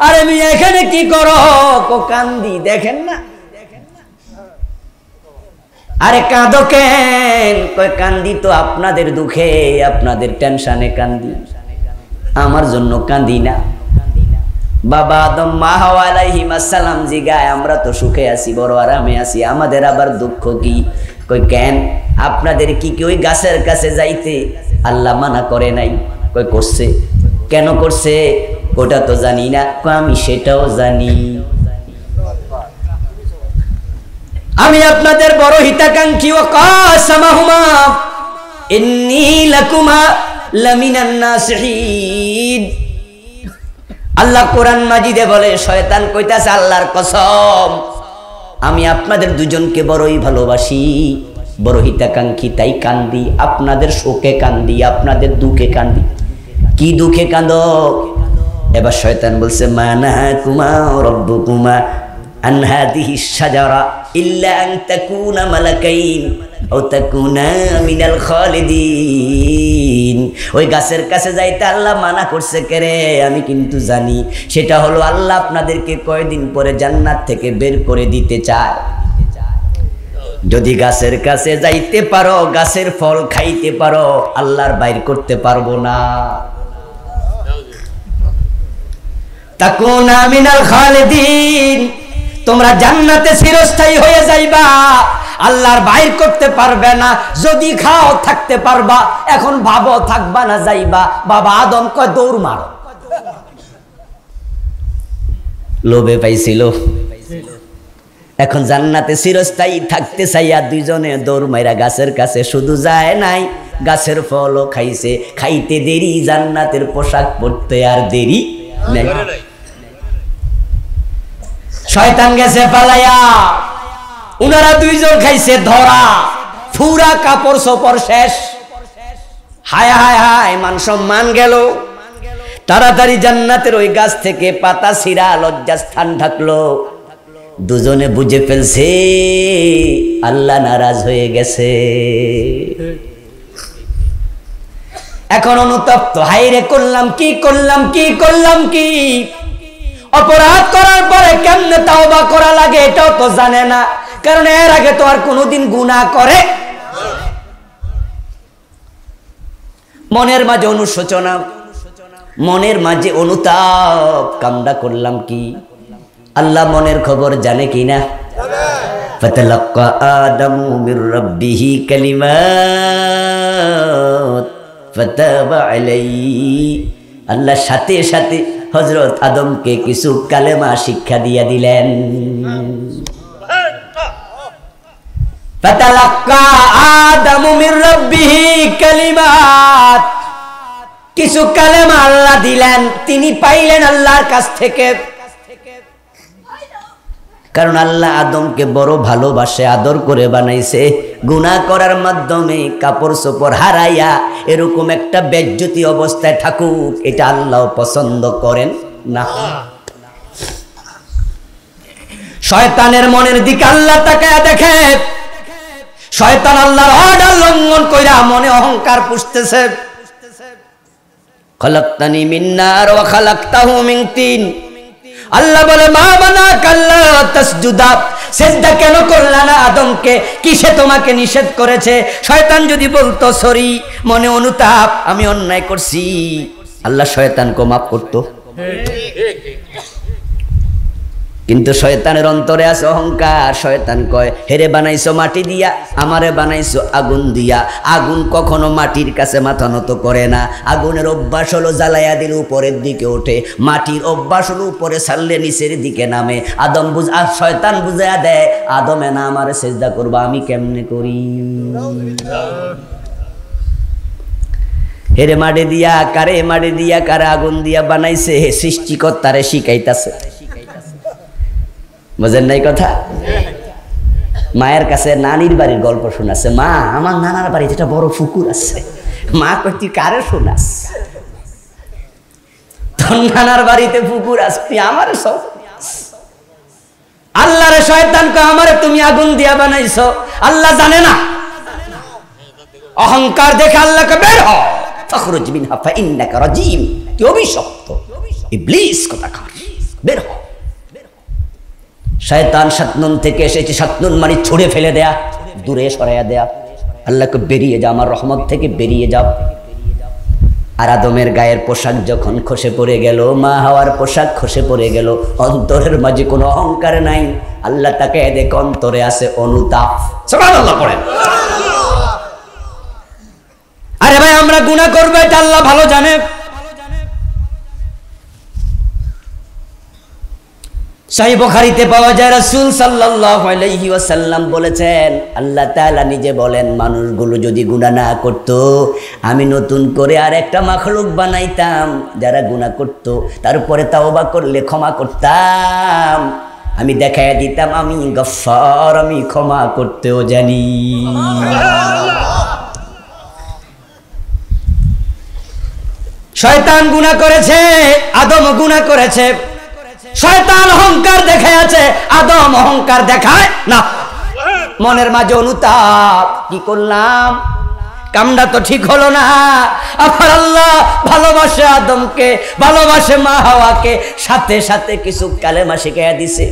আরে মিয়া এখানে কি করো? কান্দি, দেখেন না? আরে কাঁদো কেন? কয় কান্দি তো আপনাদের দুঃখে, আপনাদের টেনশনে কান্দি, আমার জন্য কান্দি না। বাবা আদম মা হাওয়া আলাইহিম আসসালাম জিগায়, আমরা তো সুখে আছি, বড় আরামে আছি, আমাদের আবার দুঃখ কি? কই কেন? আপনাদের কি ওই গাছের কাছে যাইতে আল্লাহ মানা করে নাই? কই করছে। কেন করছে? ওটা তো জানি না। আমি সেটাও জানি। আমি আপনাদের বড় হিতাকাঙ্ক্ষী। ও কাসামাহুমা ইন্নী লাকুমা লামিনান নাসিহিন। আল্লাহ কোরআন মাজিদে বলে, শয়তান কইতাছে আল্লাহর কসম, আমি আপনাদের দুজনকে বড়ই ভালোবাসি, বড় হিতাকাঙ্ক্ষী, তাই কান্দি, আপনাদের শোকে কান্দি, আপনাদের দুঃখে কান্দি। কি দুঃখে কাঁদো? এবার শয়তান বলছে, মানাকুমা রাব্বুকুমা আন হাদিহি শাজারা ইল্লা আন তাকুনা মালাকাইন আও তাকুনা মিনাল খালিদিন। ওই গাছের কাছে যাইতে আল্লাহ মানা করছে কেরে? আমি কিন্তু জানি। সেটা হলো আল্লাহ আপনাদেরকে কয়দিন পরে জান্নাত থেকে বের করে দিতে চায়। যদি গাছের কাছে যাইতে পারো, গাছের ফল খাইতে পারো, আল্লাহর বাইর করতে পারবো না। তাকুনা মিনাল খালিদিন, তোমরা জান্নাতে চিরস্থায়ী হয়ে যাইবা, আল্লাহর বাইর করতে পারবে না। যদি খাও থাকতে পারবা, এখন ভাবো থাকবা না যাইবা। বাবা আদম কয় দৌড় মারো। লোভে পাইছিল, এখন জান্নাতে চিরস্থায়ী থাকতে চাইয়া দুইজনে দৌড় মাইরা গাছের কাছে শুধু যায় নাই, গাছের ফলও খাইছে। খাইতে দেরি, জান্নাতের পোশাক পরতে আর দেরি নাই। শয়তান গেছে পালাইয়া, উনারা দুইজন খাইছে ধরা, পুরা কাপড় চোপড় শেষ। হায় হায় হায়, মান সম্মান গেল। তাড়াতাড়ি জান্নাতের ওই গাছ থেকে পাতা ছিঁড়া, লজ্জাস্থান ঢাকলো। দুজনে বুঝে ফেলছে আল্লাহ নারাজ হয়ে গেছে। এখন অনুতপ্ত, হাইরে করলাম কি? অপরাধ করার পরে কেমনে তাওবা করা লাগে এটাও তো জানে না, কারণ এর আগে তো আর কোনোদিন গুনাহ করে। মনের মাঝে অনুশোচনা, মনের মাঝে অনুতাপ, কামটা করলাম কি? আল্লাহ মনের খবর জানে কিনা? ফাতালাক্কা আদামু মির রাব্বিহি কালিমাত ফাতাবা আলাইহি। আল্লাহ সাথে সাথে হযরত আদমকে কিছু কালেমা শিক্ষা দিয়া দিলেন। ফাতালাক্কা আদামু মির রাব্বিহি কালিমাত, কিছু কালেমা আল্লাহ দিলেন, তিনি পাইলেন আল্লাহর কাছ থেকে। কারণ আল্লাহ আদমকে বড় ভালোবাসে, আদর করে বানাইছে। গুনাহ করার মাধ্যমে কাপড় চোপড় হারাইয়া এরকম একটা বেজ্জতি অবস্থায় থাকুক, এটা আল্লাহ পছন্দ করেন না। শয়তানের মনের দিকে আল্লাহ তাকায়া দেখে, শয়তান আল্লাহর অর্ডার লঙ্ঘন কইরা মনে অহংকার পুষতেছে। খালাকতানি মিন নার ওয়া খালাকতাহু মিন তিন। আল্লাহ বলে, মা বানাকা আল্লা তাসজুদা, সিজদা কেন করলা না আদমকে? কিসে তোমাকে নিষেধ করেছে? শয়তান যদি বলতো সরি, মনে অনুতাপ, আমি অন্যায় করছি, আল্লাহ শয়তানকে মাফ করতো। কিন্তু শয়তানের অন্তরে আছে অহংকার। শয়তান কয়, হেরে বানাইছো মাটি দিয়া, আমারে বানাইছো আগুন দিয়া। আগুন কখনো মাটির কাছে মাথা নত করে না। আগুনের অভ্যাস হলো জ্বালাইয়া দিলে উপরের দিকে ওঠে, মাটির অভ্যাস হলো উপরে ছাড়লে নিচের দিকে নামে। শয়তান বুঝাইয়া দেয়, আদমে না আমারে সেজদা করবা, আমি কেমনে করি? হেরে মাডে দিয়া কারে আগুন দিয়া বানাইছে, হে সৃষ্টিকর্তারে শিখাইতাছে। বুঝেন নাই কথা? মায়ের কাছে নানির বাড়ির গল্প শোনাচ্ছে, মা আমার নানার বাড়িতে একটা বড় পুকুর আছে। মা কই তুই কারে শোনাস? তোর নানার বাড়িতে পুকুর আছে, তুই আমার সব আল্লাহরে শয়তান কয় আমারে তুমি আগুন দিয়া বানাইছো। আল্লাহ জানে না, অহংকার দেখে আল্লাহকে বের হ, ফখরুজ মিনহা ফাইন্নাকা রাজিম, তুই অভিশপ্ত ইবলিস কোথাকার, বের হ। শয়তান সাতনুন থেকে এসেছে, সাতনুন মানে ছুড়ে ফেলে দেয়া, দূরে সরাইয়া দেয়া। আল্লাহকে বেরিয়ে যা, আমার রহমত থেকে বেরিয়ে যাও। আর আদমের গায়ের পোশাক যখন খসে পড়ে গেল, মা হাওয়ার পোশাক খসে পড়ে গেল, অন্তরের মাঝে কোনো অহংকার নাই। আল্লাহ তাকে দেখে অন্তরে আছে অনুতাপ। সুবহানাল্লাহ পড়েন। আরে ভাই আমরা গুনাহ করব, এটা আল্লাহ ভালো জানে। সহিহ বুখারীতে পাওয়া যায় রাসূল সাল্লাল্লাহু আলাইহি ওয়াসাল্লাম বলেছেন, আল্লাহ তাআলা নিজে বলেন, মানুষগুলো যদি গুনাহ না করত, আমি নতুন করে আর একটা মাখলুক বানাইতাম যারা গুনাহ করত, তারপরে তাওবা করলে ক্ষমা করতাম। আমি দেখাইয়া দিতাম আমি গফফার, আমি ক্ষমা করতেও জানি। শয়তান গুনাহ করেছে, আদম গুনাহ করেছে। শয়তান অহংকার দেখায় আছে, আদম অহংকার দেখায় না। মনের মাঝে অনুতাপ, কি করলাম, কামটা তো ঠিক হলো না। আবার আল্লাহ ভালোবাসে আদমকে, ভালোবাসে মা হাওয়াকে, সাথে সাথে কিছু কালেমা শিখাইয়া দিছে।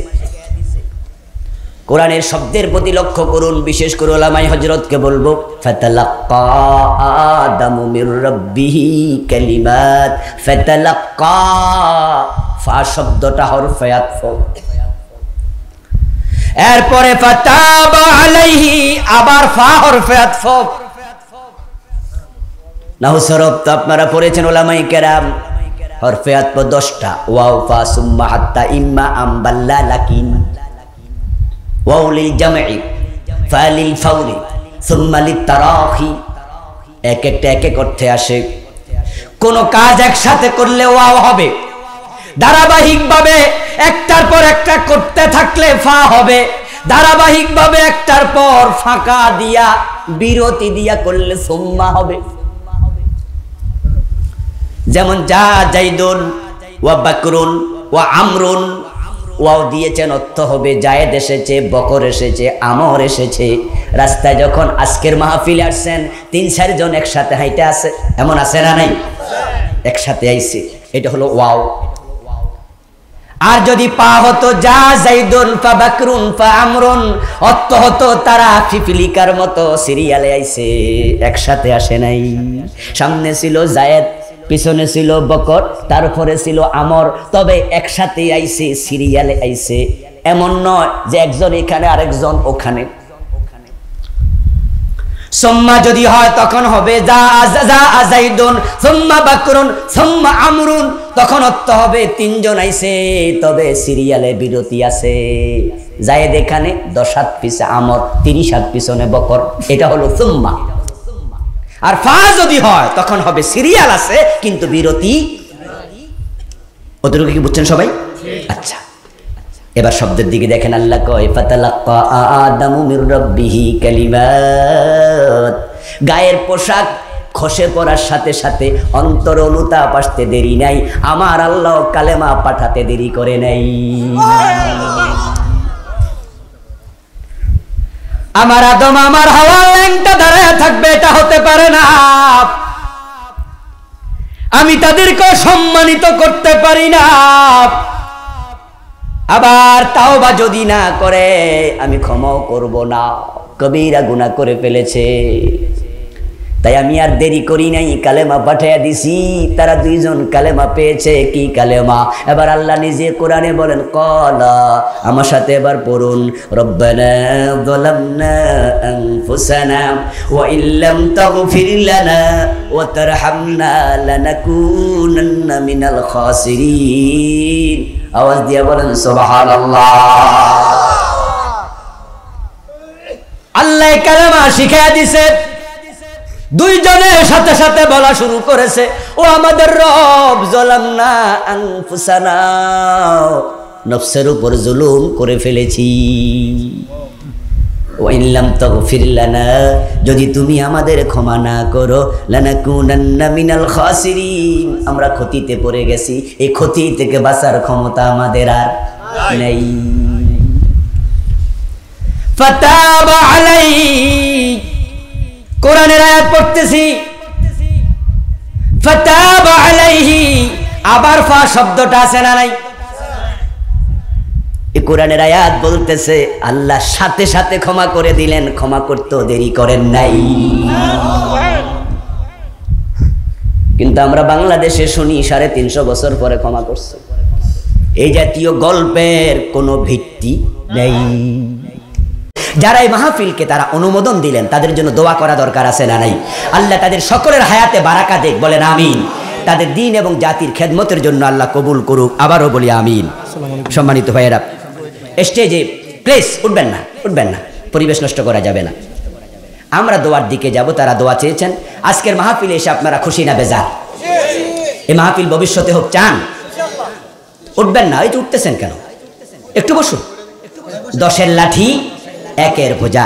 কোরআনের শব্দের প্রতি লক্ষ্য করুন, বিশেষ করে উলামায়ে হযরতকে বলবো, ফাতালাক্কা আদামু মির রাব্বিহি কালিমাত। ফাতালাক্কা, ফা শব্দটা হরফে আতফ, এরপরে ফাতাবা আলাইহি, আবার ফা হরফে আতফ। নাহু সরফ তো আপনারা পড়েছেন উলামায়ে কেরাম, হরফে আতফ 10টা, ওয়াও ফা সুম্মা হাত্তা ইম্মা আমবাল্লা লাকিন, ওয়াও লিল জামঈ, ফা লিল ফাওরি, সুম্মা লিত তারাখি। এক একটা এক এক অর্থে আসে। কোন কাজ একসাথে করলে ওয়াও হবে, ধারাবাহিকভাবে একটার পর একটা করতে থাকলে ফা হবে, ধারাবাহিকভাবে একটার পর ফাঁকা দিয়া বিরতি দিয়া করলে সুম্মা হবে। যেমন যা জাইদুন ওয়া বাকরুন ওয়া আমরুন, ওয়াও দিয়েছেন, অর্থ হবে জায়েদ এসেছে, বকর এসেছে, আমর এসেছে। রাস্তায় যখন আজকের মাহফিলে আসছেন, 3-4 জন একসাথে হাইটে আছে, এমন আছে না নাই? একসাথে আইছে, এটা হলো ওয়াও। আর যদি পা হতো যা জাইদুন ফা বাকরুন ফা আমরুন, অর্থ হতো তারা ফিফিলিকার মতো সিরিয়ালে আইছে, একসাথে আসে নাই। সামনে ছিল জায়েদ, পিছনে ছিল বকর, তারপরে ছিল আমর, তবে একসাথে আইছে, সিরিয়ালে আইছে। এমন নয় যে একজন এখানে আরেকজন ওখানে। সুম্মা যদি হয় তখন হবে যা জাইদুন সুম্মা বাকরুন সুম্মা আমরুন, তখন অর্থ হবে 3 জন আইছে, তবে সিরিয়ালে বিরতি আছে। জায়েদ এখানে 10 হাত পিছে আমর, 30 হাত পিছনে বকর, এটা হলো সুম্মা। আর ফা যদি হয় তখন হবে সিরিয়াল আছে কিন্তু বিরতি। ওদেরকে কি বুঝছেন সবাই? আচ্ছা, এবার শব্দের দিকে দেখেন। আল্লাহ কয় ফাতালাক্কা আদামু মির রাব্বিহি কালিমাত। গায়ের পোশাক খসে পড়ার সাথে সাথে অন্তর অনুতাপ আসতে দেরি নাই, আমার আল্লাহ কালেমা পাঠাতে দেরি করে নাই। আমার আদম আমার হাওয়া ল্যাংটা দাঁড়ায় থাকবে, এটা হতে পারে না। আমি তাদেরকে সম্মানিত করতে পারি না। আবার তাওবা যদি না করে আমি ক্ষমাও করব না। কবিরা গুনাহ করে ফেলেছে, তাই আমি আর দেরি করি নাই, কালেমা পাঠিয়ে দিছি। তারা 2 জন কালেমা পেয়েছে। কি কালেমা? এবার আল্লাহ নিজে কোরআনে বলেন, ক্বালা, আমার সাথে এবার পড়ুন, রব্বানা যালামনা আনফুসানা ওয়া ইল্লাম তাগফির লানা ওয়া তারহামনা লানাকুনান্না মিনাল খাসিরিন। আওয়াজ দিয়ে বলেন সুবহানাল্লাহ। আল্লাহ কালেমা শিখাইয়া দিছে। দুইজনের সাথে সাথে বলা শুরু করেছে, ও আমাদের রব, যালামনা আনফুসানা, নফসের উপর জুলুম করে ফেলেছি। ওয়াইন লাম তাগফির লানা, যদি তুমি আমাদের ক্ষমা না করো, লানাকুনান্না মিনাল খাসিরিন, আমরা ক্ষতিতে পড়ে গেছি, এই ক্ষতি থেকে বাঁচার ক্ষমতা আমাদের আর নেই। ফাতাবা আলাইহি, কোরআনের আয়াত পড়তেছি, ফাতাবা আলাইহি, আবার ফা শব্দটা আছে না নাই? এই কোরআনের আয়াত বলতেছে আল্লাহ সাথে সাথে ক্ষমা করে দিলেন, ক্ষমা করতেও দেরি করেন নাই। কিন্তু আমরা বাংলাদেশে শুনি 350 বছর পরে ক্ষমা করছে। এই জাতীয় গল্পের কোনো ভিত্তি নেই। যারা এই মাহফিলকে তারা অনুমোদন দিলেন, তাদের জন্য দোয়া করা দরকার আছে না নাই? আল্লাহ তাদের সকলের হায়াতে বারাকা দেখ, বলেন আমিন। তাদের দিন এবং জাতির খেদমতের জন্য আল্লাহ কবুল করুক, আবারও বলি আমিন। সম্মানিত ভাইয়েরা, স্টেজে প্লিজ উঠবেন না, উঠবেন না, পরিবেশ নষ্ট করা যাবে না। আমরা দোয়ার দিকে যাব, তারা দোয়া চেয়েছেন। আজকের মাহফিলে এসে আপনারা খুশি না বেজার? এই মাহফিল ভবিষ্যতে হোক চান? উঠবেন না, এই তো উঠতেছেন কেন? একটু বসুন। 10-এর লাঠি 1-এর বোঝা।